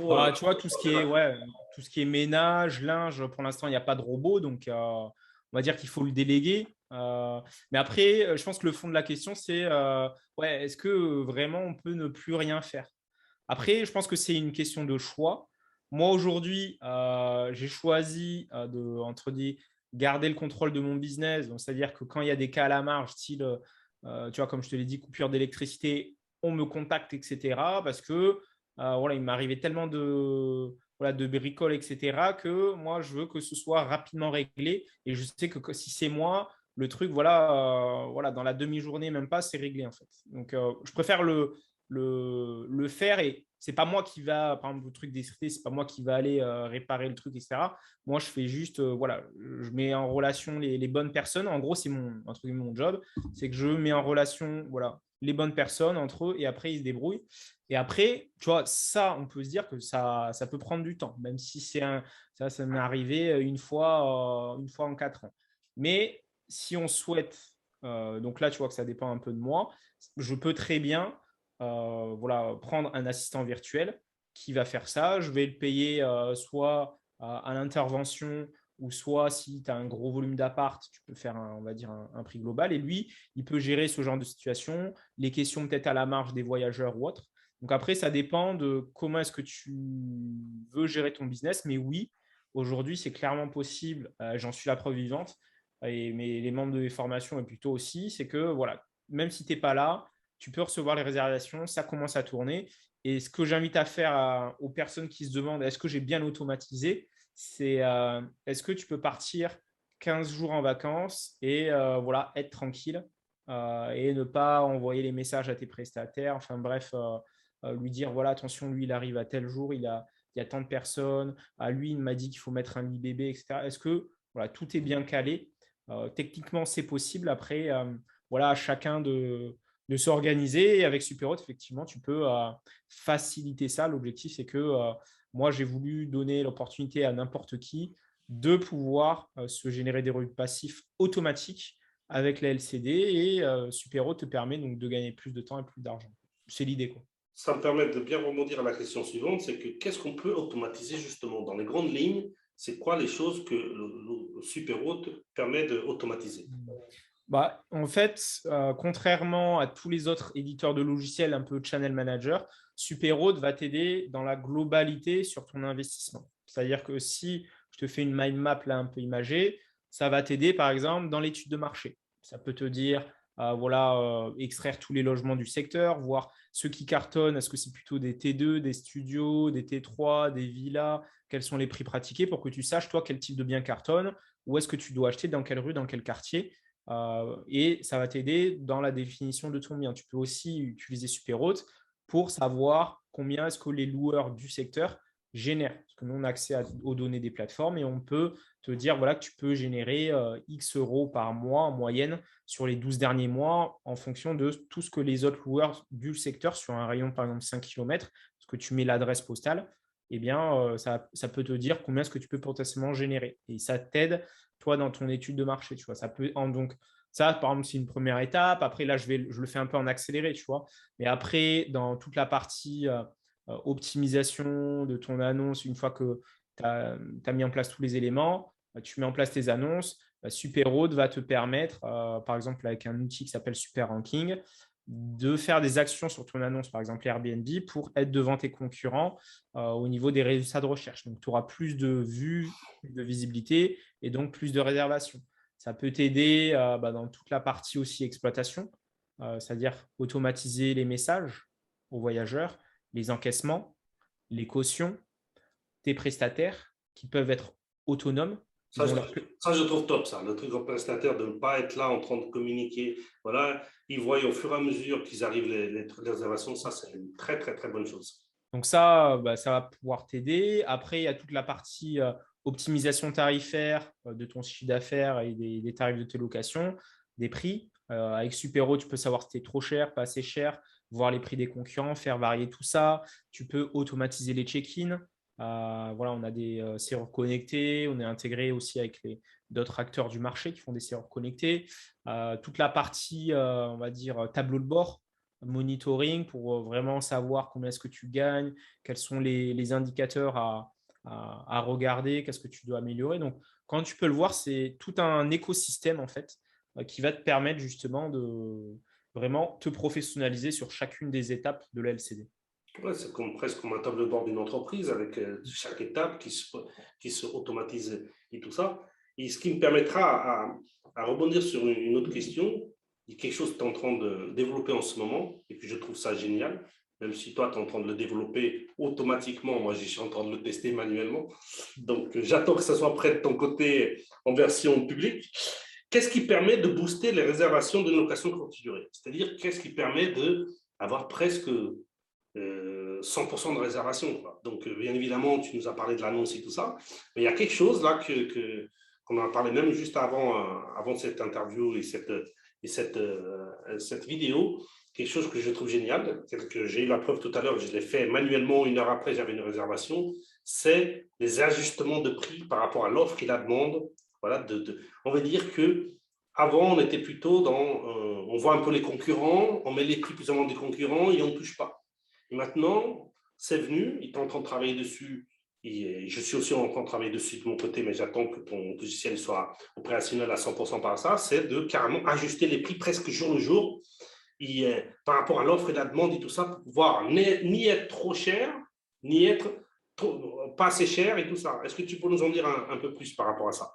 bah, tu vois, ouais, tout ce qui est ménage, linge, pour l'instant, il n'y a pas de robot, donc on va dire qu'il faut le déléguer. Mais après, je pense que le fond de la question, c'est ouais, est-ce que vraiment on peut ne plus rien faire? Après, je pense que c'est une question de choix. Moi, aujourd'hui, j'ai choisi entre garder le contrôle de mon business. Donc, c'est-à-dire que quand il y a des cas à la marge, style tu vois, comme je te l'ai dit, coupure d'électricité, on me contacte, etc. Parce que voilà, il m'arrivait tellement de bricoles, etc., que moi, je veux que ce soit rapidement réglé. Et je sais que si c'est moi, le truc, voilà, dans la demi-journée, même pas, c'est réglé en fait. Donc, je préfère le faire et c'est pas moi qui va, par exemple, le truc d'électricité, c'est pas moi qui va aller réparer le truc, etc. Moi, je fais juste, voilà, je mets en relation les bonnes personnes. En gros, c'est entre guillemets, mon job, c'est que je mets en relation, voilà, les bonnes personnes entre eux et après, ils se débrouillent. Et après, tu vois, ça, on peut se dire que ça peut prendre du temps, même si ça m'est arrivé une fois en 4 ans. Mais si on souhaite, donc là, tu vois que ça dépend un peu de moi, je peux très bien voilà, prendre un assistant virtuel qui va faire ça. Je vais le payer soit à l'intervention ou soit si tu as un gros volume d'appart, tu peux faire on va dire un prix global. Et lui, il peut gérer ce genre de situation, les questions peut-être à la marge des voyageurs ou autres. Donc après, ça dépend de comment est-ce que tu veux gérer ton business. Mais oui, aujourd'hui, c'est clairement possible. J'en suis la preuve vivante. Et les membres de mes formations et plutôt aussi, c'est que voilà, même si tu n'es pas là, tu peux recevoir les réservations, ça commence à tourner. Et ce que j'invite à faire aux personnes qui se demandent est-ce que j'ai bien automatisé, c'est est-ce que tu peux partir 15 jours en vacances et voilà, être tranquille et ne pas envoyer les messages à tes prestataires. Enfin bref, lui dire voilà, attention, lui, il arrive à tel jour, il y a tant de personnes. À lui, il m'a dit qu'il faut mettre un lit bébé, etc. Est-ce que voilà, tout est bien calé? Techniquement, c'est possible. Après, voilà, à chacun de s'organiser. Et avec Superhot, effectivement, tu peux faciliter ça. L'objectif, c'est que moi, j'ai voulu donner l'opportunité à n'importe qui de pouvoir se générer des revenus passifs automatiques avec la LCD et Superhot te permet donc de gagner plus de temps et plus d'argent. C'est l'idée, quoi. Ça me permet de bien rebondir à la question suivante, c'est que qu'est-ce qu'on peut automatiser justement dans les grandes lignes? C'est quoi les choses que le Superhot permet d'automatiser? Bah, en fait, contrairement à tous les autres éditeurs de logiciels un peu channel manager, Superhot va t'aider dans la globalité sur ton investissement. C'est-à-dire que si je te fais une mind map là un peu imagée, ça va t'aider par exemple dans l'étude de marché. Ça peut te dire, voilà, extraire tous les logements du secteur, voir ceux qui cartonnent, est-ce que c'est plutôt des T2, des studios, des T3, des villas, quels sont les prix pratiqués pour que tu saches, toi, quel type de bien cartonne, où est-ce que tu dois acheter, dans quelle rue, dans quel quartier. Et ça va t'aider dans la définition de ton bien. Tu peux aussi utiliser Superhot pour savoir combien est-ce que les loueurs du secteur génèrent. Parce que nous, on a accès aux données des plateformes et on peut te dire voilà, que tu peux générer X euros par mois en moyenne sur les 12 derniers mois en fonction de tout ce que les autres loueurs du secteur sur un rayon, par exemple, 5 km, parce que tu mets l'adresse postale, eh bien, ça peut te dire combien est-ce que tu peux potentiellement générer. Et ça t'aide toi, dans ton étude de marché, tu vois. Donc, ça, par exemple, c'est une première étape. Après, là, je le fais un peu en accéléré, tu vois. Mais après, dans toute la partie optimisation de ton annonce, une fois que tu as mis en place tous les éléments, tu mets en place tes annonces. Superhot va te permettre, par exemple, avec un outil qui s'appelle Super Ranking, de faire des actions sur ton annonce, par exemple Airbnb, pour être devant tes concurrents au niveau des résultats de recherche. Donc, tu auras plus de vues, de visibilité et donc plus de réservations. Ça peut t'aider dans toute la partie aussi exploitation, c'est-à-dire automatiser les messages aux voyageurs, les encaissements, les cautions, tes prestataires qui peuvent être autonomes. Ça, Ils je, ont leur... ça, je trouve top, ça, le truc en prestataire de ne pas être là en train de communiquer. Voilà, ils voient au fur et à mesure qu'ils arrivent les réservations. Ça, c'est une très, très, très bonne chose. Donc ça, ça va pouvoir t'aider. Après, il y a toute la partie optimisation tarifaire de ton chiffre d'affaires et des tarifs de tes locations, des prix. Avec Superhot, tu peux savoir si tu es trop cher, pas assez cher, voir les prix des concurrents, faire varier tout ça. Tu peux automatiser les check-in. Voilà, on a des serrures connectés. On est intégré aussi avec d'autres acteurs du marché qui font des serrures connectés. Toute la partie, on va dire, tableau de bord monitoring pour vraiment savoir combien est-ce que tu gagnes, quels sont les indicateurs à regarder, qu'est-ce que tu dois améliorer. Donc, quand tu peux le voir, c'est tout un écosystème en fait qui va te permettre justement de vraiment te professionnaliser sur chacune des étapes de la LCD. Ouais, c'est presque comme un tableau de bord d'une entreprise avec chaque étape qui se automatise et tout ça. Et ce qui me permettra à rebondir sur une autre question, il y a quelque chose que tu es en train de développer en ce moment et que je trouve ça génial. Même si toi, tu es en train de le développer automatiquement, moi, je suis en train de le tester manuellement. Donc, j'attends que ça soit prêt de ton côté en version publique. Qu'est-ce qui permet de booster les réservations de location courte durée? C'est-à-dire, qu'est-ce qui permet d'avoir presque 100% de réservation, quoi. Donc, bien évidemment, tu nous as parlé de l'annonce et tout ça, mais il y a quelque chose là qu'on a parlé même juste avant cette interview et cette vidéo, quelque chose que je trouve génial, que j'ai eu la preuve tout à l'heure, je l'ai fait manuellement, 1 heure après, j'avais une réservation, c'est les ajustements de prix par rapport à l'offre et la demande. Voilà, on va dire que avant, on était plutôt dans, on voit un peu les concurrents, on met les prix plus ou moins des concurrents et on ne touche pas. Et maintenant, c'est venu, il est en train de travailler dessus. Et je suis aussi en train de travailler dessus de mon côté, mais j'attends que ton logiciel soit opérationnel à 100% par ça. C'est de carrément ajuster les prix presque jour le jour et, par rapport à l'offre et la demande et tout ça, pour pouvoir ni être trop cher, ni être pas assez cher et tout ça. Est-ce que tu peux nous en dire un peu plus par rapport à ça?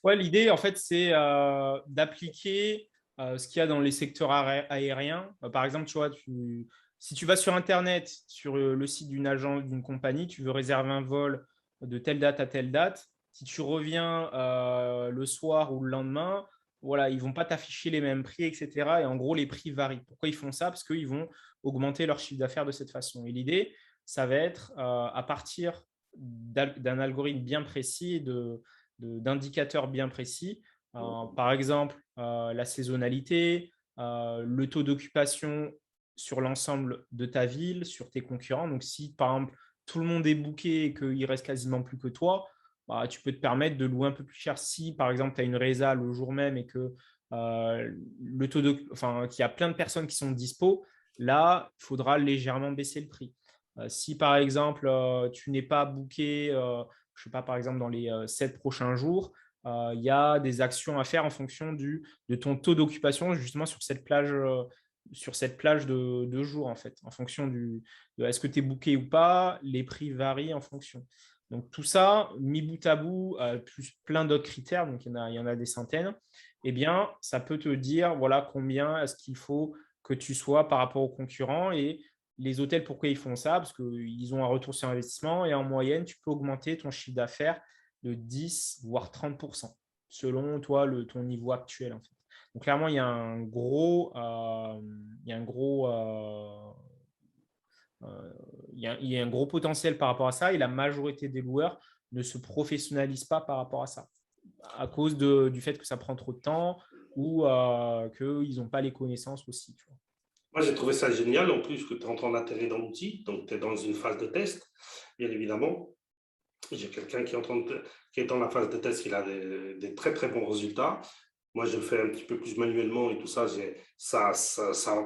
Ouais, l'idée, en fait, c'est d'appliquer ce qu'il y a dans les secteurs aériens. Par exemple, tu vois, si tu vas sur Internet, sur le site d'une agence, d'une compagnie, tu veux réserver un vol de telle date à telle date. Si tu reviens le soir ou le lendemain, voilà, ils ne vont pas t'afficher les mêmes prix, etc. Et en gros, les prix varient. Pourquoi ils font ça? Parce qu'ils vont augmenter leur chiffre d'affaires de cette façon. Et l'idée, ça va être à partir d'un algorithme bien précis d'indicateurs bien précis. Par exemple, la saisonnalité, le taux d'occupation sur l'ensemble de ta ville, sur tes concurrents. Donc, si par exemple, tout le monde est booké et qu'il reste quasiment plus que toi, bah, tu peux te permettre de louer un peu plus cher. Si par exemple, tu as une résa le jour même et que le taux qu'il y a plein de personnes qui sont dispo, là, il faudra légèrement baisser le prix. Si par exemple, tu n'es pas booké, je ne sais pas, par exemple, dans les 7 prochains jours, il y a des actions à faire en fonction de ton taux d'occupation justement sur cette plage de jours, en fait, en fonction de est-ce que tu es booké ou pas, les prix varient en fonction. Donc tout ça, mis bout à bout, plus plein d'autres critères, donc il y en a des centaines, eh bien, ça peut te dire voilà combien est-ce qu'il faut que tu sois par rapport aux concurrents. Et les hôtels, pourquoi ils font ça? Parce qu'ils ont un retour sur investissement et en moyenne, tu peux augmenter ton chiffre d'affaires de 10 voire 30% selon toi ton niveau actuel, en fait. Donc clairement, il y a un gros potentiel par rapport à ça et la majorité des loueurs ne se professionnalisent pas par rapport à ça à cause du fait que ça prend trop de temps ou qu'ils n'ont pas les connaissances aussi. Tu vois. Moi, j'ai trouvé ça génial, en plus que tu es en train d'atterrir dans l'outil, donc tu es dans une phase de test, bien évidemment. J'ai quelqu'un qui est dans la phase de test, il a des très très bons résultats. Moi, je le fais un petit peu plus manuellement et tout ça. Ça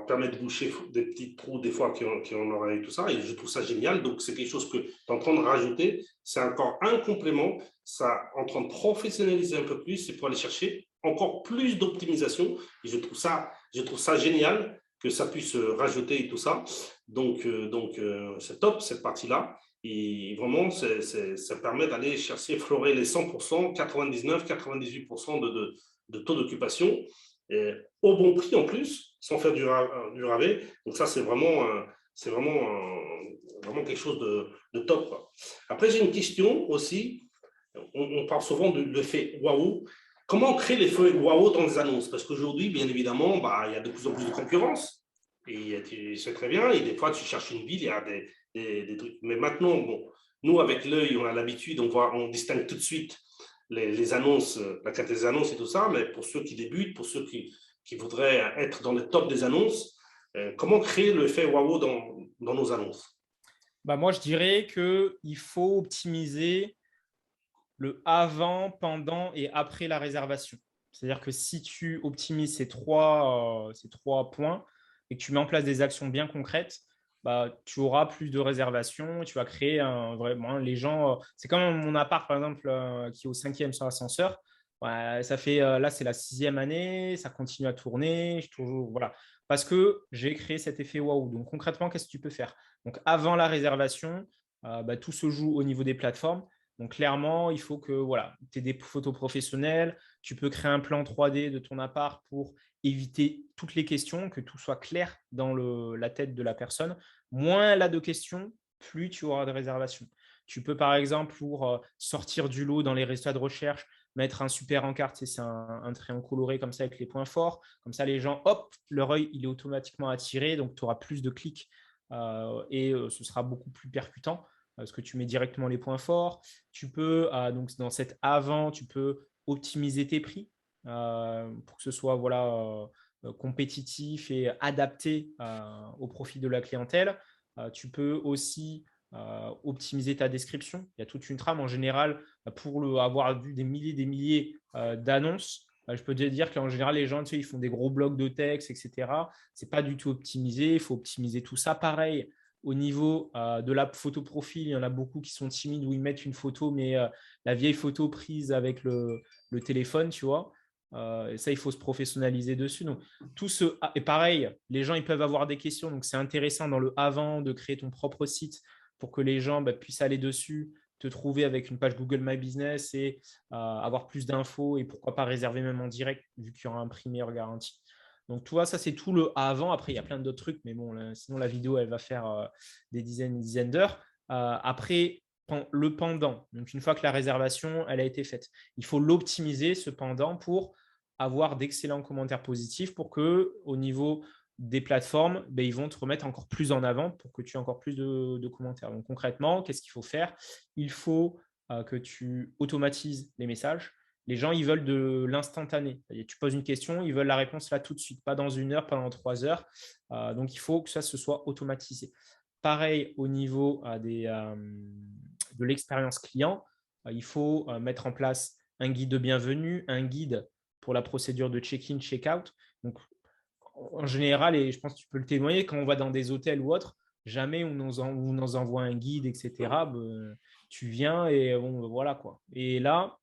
permet de boucher des petits trous des fois qui en auraient eu tout ça. Et je trouve ça génial. Donc, c'est quelque chose que tu es en train de rajouter. C'est encore un complément. Ça en train de professionnaliser un peu plus. C'est pour aller chercher encore plus d'optimisation. Et je trouve ça génial que ça puisse rajouter et tout ça. Donc, c'est top cette partie-là. Et vraiment, ça permet d'aller chercher, effleurer les 100%, 99, 98% de taux d'occupation au bon prix en plus, sans faire du rabais. Donc ça, vraiment quelque chose de top, quoi. Après, j'ai une question aussi. On parle souvent de l'effet waouh. Comment créer l'effet waouh dans les annonces? Parce qu'aujourd'hui, bien évidemment, bah, il y a de plus en plus de concurrence. Et tu sais très bien, et des fois, tu cherches une ville, il y a des trucs. Mais maintenant, bon, nous, avec l'œil, on a l'habitude, on distingue tout de suite les annonces, la qualité des annonces et tout ça. Mais pour ceux qui débutent, pour ceux qui voudraient être dans le top des annonces, comment créer l'effet waouh dans nos annonces? Bah, moi, je dirais qu'il faut optimiser le avant, pendant et après la réservation. C'est-à-dire que si tu optimises ces trois points et que tu mets en place des actions bien concrètes, bah, tu auras plus de réservations, tu vas créer vraiment les gens. C'est comme mon appart, par exemple, qui est au 5e sur l'ascenseur. Ouais, ça fait là, c'est la 6e année, ça continue à tourner, toujours, voilà. Parce que j'ai créé cet effet waouh. Donc concrètement, qu'est-ce que tu peux faire? Donc avant la réservation, bah, tout se joue au niveau des plateformes. Donc, clairement, il faut que voilà, tu aies des photos professionnelles. Tu peux créer un plan 3D de ton appart pour éviter toutes les questions, que tout soit clair dans la tête de la personne. Moins elle a de questions, plus tu auras de réservations. Tu peux, par exemple, pour sortir du lot dans les résultats de recherche, mettre un super encart, c'est un triangle coloré comme ça avec les points forts. Comme ça, les gens, hop, leur œil, il est automatiquement attiré, donc tu auras plus de clics et ce sera beaucoup plus percutant parce que tu mets directement les points forts. Tu peux, donc dans cet avant, tu peux optimiser tes prix pour que ce soit voilà, compétitif et adapté au profit de la clientèle. Tu peux aussi optimiser ta description. Il y a toute une trame en général pour avoir vu des milliers d'annonces. Je peux te dire qu'en général, les gens, tu sais, ils font des gros blocs de texte, etc. Ce n'est pas du tout optimisé. Il faut optimiser tout ça. Pareil, au niveau de la photo profil, il y en a beaucoup qui sont timides où ils mettent une photo, mais la vieille photo prise avec le téléphone, tu vois. Et ça, il faut se professionnaliser dessus. Donc, tout ce… Et pareil, les gens, ils peuvent avoir des questions. Donc, c'est intéressant dans le avant de créer ton propre site pour que les gens puissent aller dessus, te trouver avec une page Google My Business et avoir plus d'infos et pourquoi pas réserver même en direct vu qu'il y aura un prix meilleur garanti. Donc, tu vois, ça, c'est tout le avant. Après, il y a plein d'autres trucs, mais bon, là, sinon, la vidéo, elle va faire des dizaines d'heures. Après, le pendant. Donc, une fois que la réservation, elle a été faite, il faut l'optimiser, ce pendant, pour avoir d'excellents commentaires positifs pour que, au niveau des plateformes, ils vont te remettre encore plus en avant pour que tu aies encore plus de commentaires. Donc, concrètement, qu'est-ce qu'il faut faire? Il faut que tu automatises les messages. Les gens, ils veulent de l'instantané. Tu poses une question, ils veulent la réponse là tout de suite, pas dans 1 heure, pas dans 3 heures. Donc, il faut que ça se soit automatisé. Pareil au niveau de l'expérience client, il faut mettre en place un guide de bienvenue, un guide pour la procédure de check-in, check-out. Donc, en général, et je pense que tu peux le témoigner, quand on va dans des hôtels ou autres, jamais on nous envoie un guide, etc. Tu viens et bon, voilà quoi. Et là,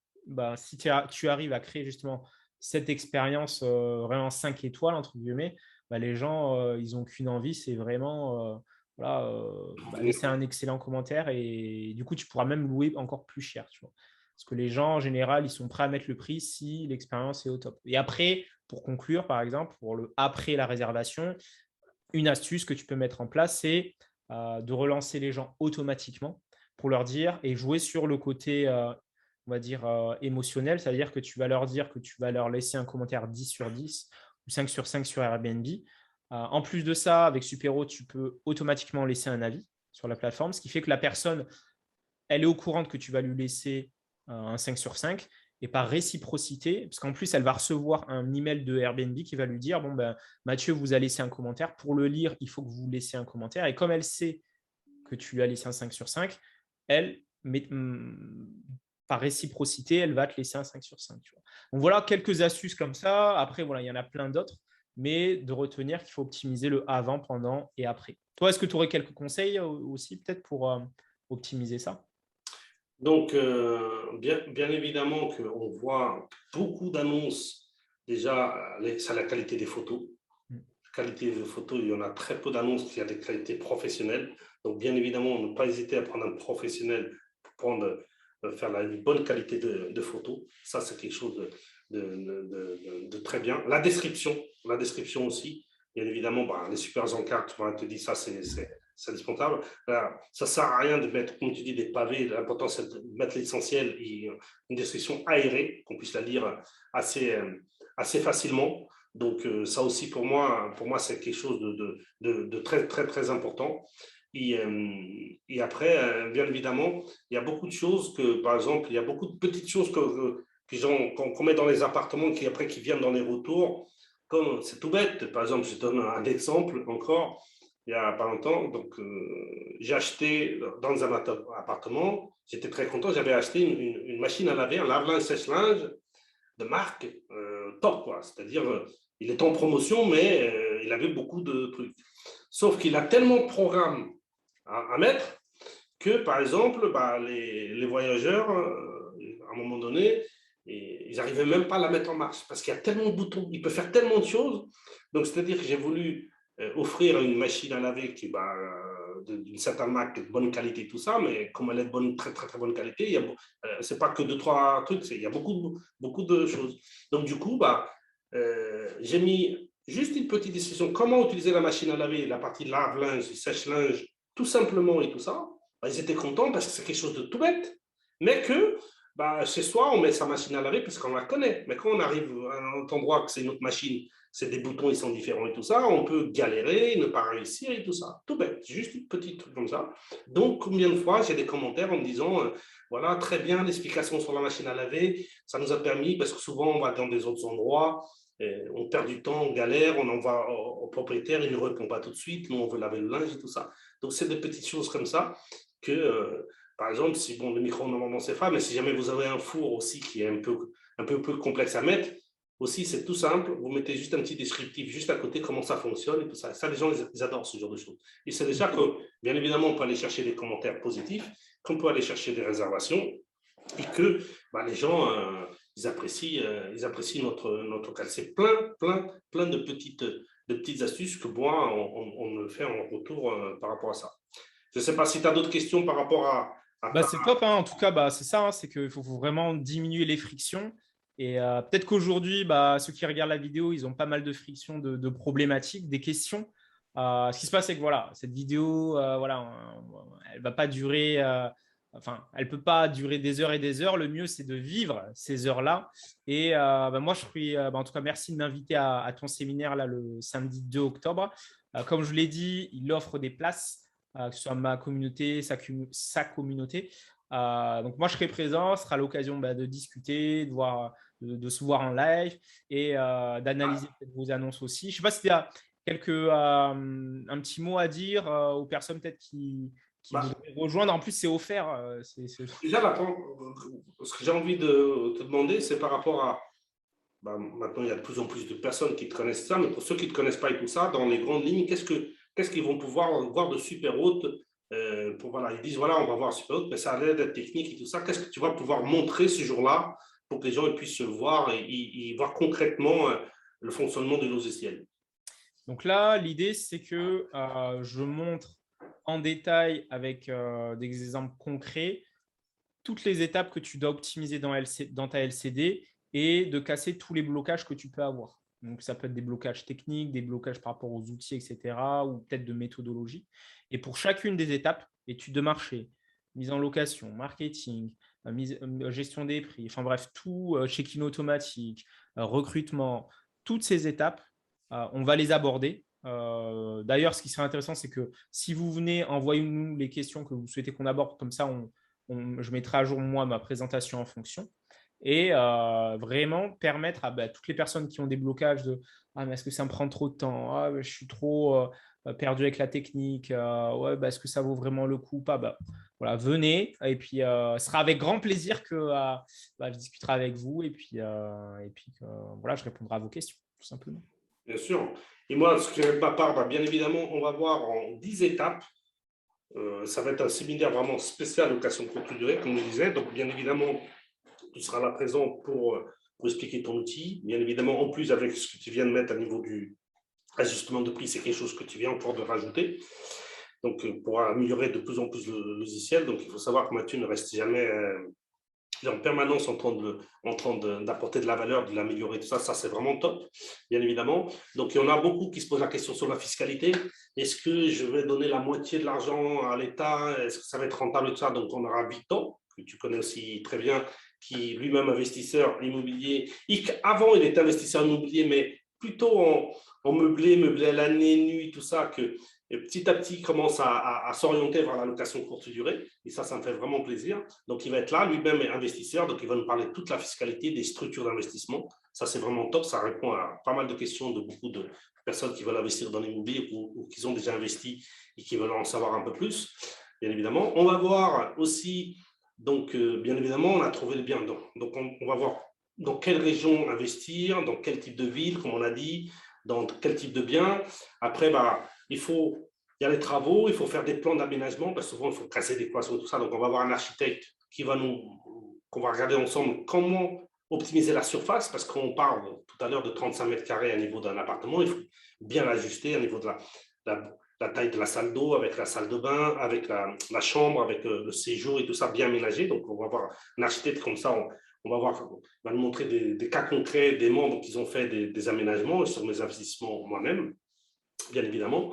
si tu arrives à créer justement cette expérience vraiment 5 étoiles, entre guillemets, les gens, ils n'ont qu'une envie, c'est vraiment voilà, laisser un excellent commentaire et du coup, tu pourras même louer encore plus cher. Tu vois. Parce que les gens, en général, ils sont prêts à mettre le prix si l'expérience est au top. Et après, pour conclure, par exemple, pour le après la réservation, une astuce que tu peux mettre en place, c'est de relancer les gens automatiquement pour leur dire et jouer sur le côté, on va dire, émotionnel, c'est-à-dire que tu vas leur dire que tu vas leur laisser un commentaire 10 sur 10 ou 5 sur 5 sur Airbnb. En plus de ça, avec Supero, tu peux automatiquement laisser un avis sur la plateforme, ce qui fait que la personne, elle est au courant que tu vas lui laisser un 5 sur 5 et par réciprocité, parce qu'en plus, elle va recevoir un email de Airbnb qui va lui dire, bon, Mathieu vous a laissé un commentaire. Pour le lire, il faut que vous laissiez un commentaire. Et comme elle sait que tu lui as laissé un 5 sur 5, elle, par réciprocité, elle va te laisser un 5 sur 5. Tu vois. Donc voilà quelques astuces comme ça. Après, voilà, il y en a plein d'autres, mais de retenir qu'il faut optimiser le avant, pendant et après. Toi, est-ce que tu aurais quelques conseils aussi peut-être pour optimiser ça? Donc, bien évidemment qu'on voit beaucoup d'annonces. Déjà, c'est la qualité des photos. La qualité des photos, il y en a très peu d'annonces qui a des qualités professionnelles. Donc, bien évidemment, ne pas hésiter à prendre un professionnel pour faire une bonne qualité de photos. Ça, c'est quelque chose de très bien. La description aussi. Bien évidemment, les super encarts, on te dit ça, c'est indispensable. Là, ça ne sert à rien de mettre, comme tu dis, des pavés. L'important, c'est de mettre l'essentiel et une description aérée, qu'on puisse la lire assez facilement. Donc, ça aussi, pour moi c'est quelque chose de très, très, très important. Et après, bien évidemment, il y a beaucoup de choses que, par exemple, il y a beaucoup de petites choses qu'on met dans les appartements qui viennent dans les retours. Comme c'est tout bête. Par exemple, je donne un exemple encore. Il n'y a pas longtemps, donc j'ai acheté dans un appartement, j'étais très content, j'avais acheté une machine à laver, un lave-linge sèche-linge de marque top, quoi. C'est-à-dire, il est en promotion, mais il avait beaucoup de trucs. Sauf qu'il a tellement de programmes à mettre que, par exemple, les voyageurs, à un moment donné, ils n'arrivaient même pas à la mettre en marche parce qu'il y a tellement de boutons, il peut faire tellement de choses. Donc, c'est-à-dire que j'ai voulu offrir une machine à laver qui, d'une certaine marque de bonne qualité, tout ça, mais comme elle est de bonne, très, très, très bonne qualité, ce n'est pas que deux, trois trucs, il y a beaucoup de choses. Donc, du coup, j'ai mis juste une petite description. Comment utiliser la machine à laver, la partie lave-linge, sèche-linge, tout simplement et tout ça. Ils étaient contents parce que c'est quelque chose de tout bête, mais que chez soi, on met sa machine à laver parce qu'on la connaît. Mais quand on arrive à un autre endroit, que c'est une autre machine, c'est des boutons, ils sont différents et tout ça, on peut galérer, ne pas réussir et tout ça. Tout bête, juste une petite truc comme ça. Donc, combien de fois j'ai des commentaires en me disant, voilà, très bien, l'explication sur la machine à laver, ça nous a permis, parce que souvent, on va dans des autres endroits, on perd du temps, on galère, on envoie au propriétaire, il ne répond pas tout de suite, nous, on veut laver le linge et tout ça. Donc, c'est des petites choses comme ça que, par exemple, si le micro-ondes, normalement, c'est pas, mais si jamais vous avez un four aussi qui est un peu complexe à mettre, aussi, c'est tout simple. Vous mettez juste un petit descriptif juste à côté, comment ça fonctionne et tout ça. Ça, les gens, ils adorent ce genre de choses. Et c'est déjà que, bien évidemment, on peut aller chercher des commentaires positifs, qu'on peut aller chercher des réservations et que les gens, ils apprécient notre cas. C'est plein de petites astuces que moi, on me fait en retour par rapport à ça. Je ne sais pas si tu as d'autres questions par rapport à C'est top, hein. En tout cas, c'est ça, hein, c'est qu'il faut vraiment diminuer les frictions. Et peut-être qu'aujourd'hui, ceux qui regardent la vidéo, ils ont pas mal de frictions, de problématiques, des questions. Ce qui se passe, c'est que voilà, cette vidéo, elle va pas durer, elle peut pas durer des heures et des heures. Le mieux, c'est de vivre ces heures-là. Et moi, je suis, en tout cas, merci de m'inviter à ton séminaire là, le samedi 2 octobre. Comme je l'ai dit, il offre des places, que ce soit ma communauté, sa communauté. Donc, moi, je serai présent. Ce sera l'occasion de discuter, de se voir en live et d'analyser vos annonces aussi. Je ne sais pas si tu as un petit mot à dire aux personnes peut-être qui voudraient rejoindre. En plus, c'est offert. Déjà, ce que j'ai envie de te demander, c'est par rapport à… maintenant, il y a de plus en plus de personnes qui te connaissent ça, mais pour ceux qui ne te connaissent pas et tout ça, dans les grandes lignes, qu'est-ce qu'ils vont pouvoir voir de super haute ils disent, voilà, on va voir super haute, mais ça a l'air d'être technique et tout ça. Qu'est-ce que tu vas pouvoir montrer ce jour-là pour que les gens puissent se voir et voir concrètement le fonctionnement du logiciel? Donc là, l'idée, c'est que je montre en détail avec des exemples concrets toutes les étapes que tu dois optimiser dans ta LCD et de casser tous les blocages que tu peux avoir. Donc, ça peut être des blocages techniques, des blocages par rapport aux outils, etc., ou peut-être de méthodologie. Et pour chacune des étapes, étude de marché, mise en location, marketing, gestion des prix, enfin bref, tout, check-in automatique, recrutement, toutes ces étapes, on va les aborder. D'ailleurs, ce qui serait intéressant, c'est que si vous venez, envoyez-nous les questions que vous souhaitez qu'on aborde, comme ça, je mettrai à jour, moi, ma présentation en fonction. Et vraiment permettre à toutes les personnes qui ont des blocages de « Ah, mais est-ce que ça me prend trop de temps? Ah, je suis trop perdu avec la technique. Ouais, est-ce que ça vaut vraiment le coup? Pas. Voilà, venez. Et puis, ce sera avec grand plaisir que je discuterai avec vous. Et puis voilà, je répondrai à vos questions, tout simplement. Bien sûr. Et moi, ce qui est de ma part, bien évidemment, on va voir en 10 étapes. Ça va être un séminaire vraiment spécial location courte durée, comme je disais. Donc, bien évidemment, tu seras là présent pour expliquer ton outil. Bien évidemment, en plus, avec ce que tu viens de mettre à niveau du ajustement de prix, c'est quelque chose que tu viens encore de rajouter. Donc, pour améliorer de plus en plus le logiciel. Donc, il faut savoir que Mathieu ne reste jamais en permanence en train d'apporter de la valeur, de l'améliorer, tout ça. Ça, c'est vraiment top, bien évidemment. Donc, il y en a beaucoup qui se posent la question sur la fiscalité. Est-ce que je vais donner la moitié de l'argent à l'État? Est-ce que ça va être rentable et tout ça? Donc, on aura Victor, que tu connais aussi très bien, qui lui-même investisseur immobilier. Avant, il était investisseur immobilier, mais plutôt en meublé à l'année, nuit, tout ça, que petit à petit, il commence à s'orienter vers la location courte durée. Et ça me fait vraiment plaisir. Donc, il va être là, lui-même est investisseur. Donc, il va nous parler de toute la fiscalité, des structures d'investissement. Ça, c'est vraiment top. Ça répond à pas mal de questions de beaucoup de personnes qui veulent investir dans l'immobilier ou qui ont déjà investi et qui veulent en savoir un peu plus, bien évidemment. On va voir aussi, donc, bien évidemment, on a trouvé le bien. Donc, on va voir dans quelle région investir, dans quel type de ville, comme on a dit, dans quel type de bien. Après, il y a les travaux, il faut faire des plans d'aménagement, parce que souvent, il faut casser des poissons, tout ça. Donc, on va avoir un architecte qu'on va regarder ensemble comment optimiser la surface, parce qu'on parle tout à l'heure de 35 mètres carrés à niveau d'un appartement. Il faut bien l'ajuster à niveau de la taille de la salle d'eau, avec la salle de bain, avec la chambre, avec le séjour et tout ça bien aménagé. Donc, on va voir un architecte comme ça, on va voir, on va nous montrer des cas concrets des membres qui ont fait des aménagements sur mes investissements moi-même, bien évidemment.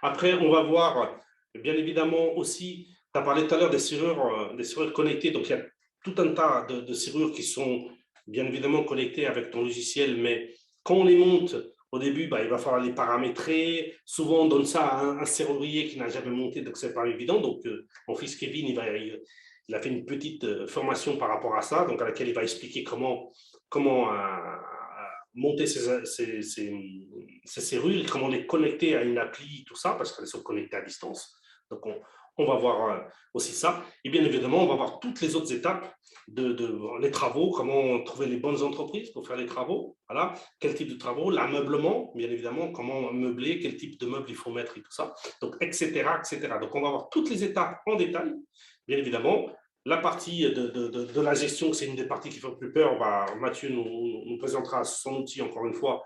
Après, on va voir, bien évidemment, aussi, tu as parlé tout à l'heure des serrures connectées. Donc, il y a tout un tas de serrures qui sont bien évidemment connectées avec ton logiciel, mais quand on les monte, au début, il va falloir les paramétrer. Souvent, on donne ça à un serrurier qui n'a jamais monté, donc ce n'est pas évident. Donc, mon fils Kevin, il a fait une petite formation par rapport à ça, donc à laquelle il va expliquer comment monter ces serrures, comment les connecter à une appli, tout ça, parce qu'elles sont connectées à distance. Donc, on va voir aussi ça. Et bien évidemment, on va voir toutes les autres étapes les travaux, comment trouver les bonnes entreprises pour faire les travaux, voilà, quel type de travaux, l'ameublement, bien évidemment, comment meubler, quel type de meubles il faut mettre et tout ça, donc etc., etc. Donc, on va voir toutes les étapes en détail, bien évidemment. La partie de la gestion, c'est une des parties qui fait le plus peur. Mathieu nous présentera son outil encore une fois.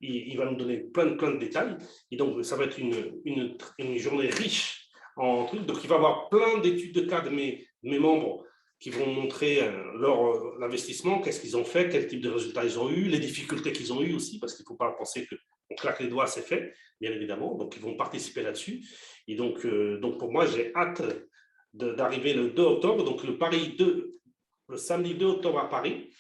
Il va nous donner plein de détails. Et donc, ça va être une journée riche en trucs. Donc, il va y avoir plein d'études de cas de mes membres qui vont montrer leur investissement, qu'est-ce qu'ils ont fait, quel type de résultats ils ont eu, les difficultés qu'ils ont eues aussi, parce qu'il ne faut pas penser qu'on claque les doigts, c'est fait, bien évidemment. Donc, ils vont participer là-dessus. Et donc pour moi, j'ai hâte d'arriver le 2 octobre, donc le samedi 2 octobre à Paris.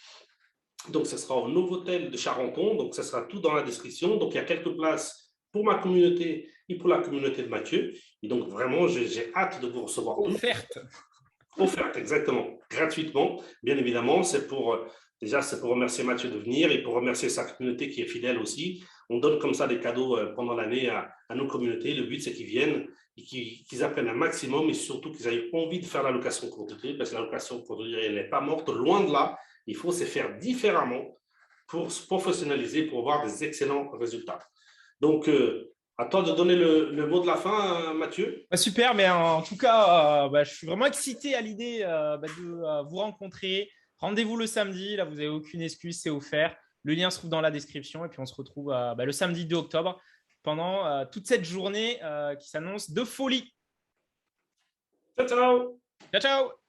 Donc, ce sera au Novotel de Charenton. Donc, ça sera tout dans la description. Donc, il y a quelques places pour ma communauté et pour la communauté de Mathieu. Et donc, vraiment, j'ai hâte de vous recevoir tous. Offerte, exactement. Gratuitement, bien évidemment. Déjà, c'est pour remercier Mathieu de venir et pour remercier sa communauté qui est fidèle aussi. On donne comme ça des cadeaux pendant l'année à nos communautés. Le but, c'est qu'ils viennent et qu'ils apprennent un maximum et surtout qu'ils aient envie de faire la location courte durée, parce que la location courte durée, elle n'est pas morte, loin de là. Il faut se faire différemment pour se professionnaliser, pour avoir des excellents résultats. Donc, à toi de donner le mot de la fin, Mathieu. Super, mais en tout cas, je suis vraiment excité à l'idée de vous rencontrer. Rendez-vous le samedi, là, vous n'avez aucune excuse, c'est offert. Le lien se trouve dans la description et puis on se retrouve le samedi 2 octobre pendant toute cette journée qui s'annonce de folie. Ciao, ciao. Ciao, ciao.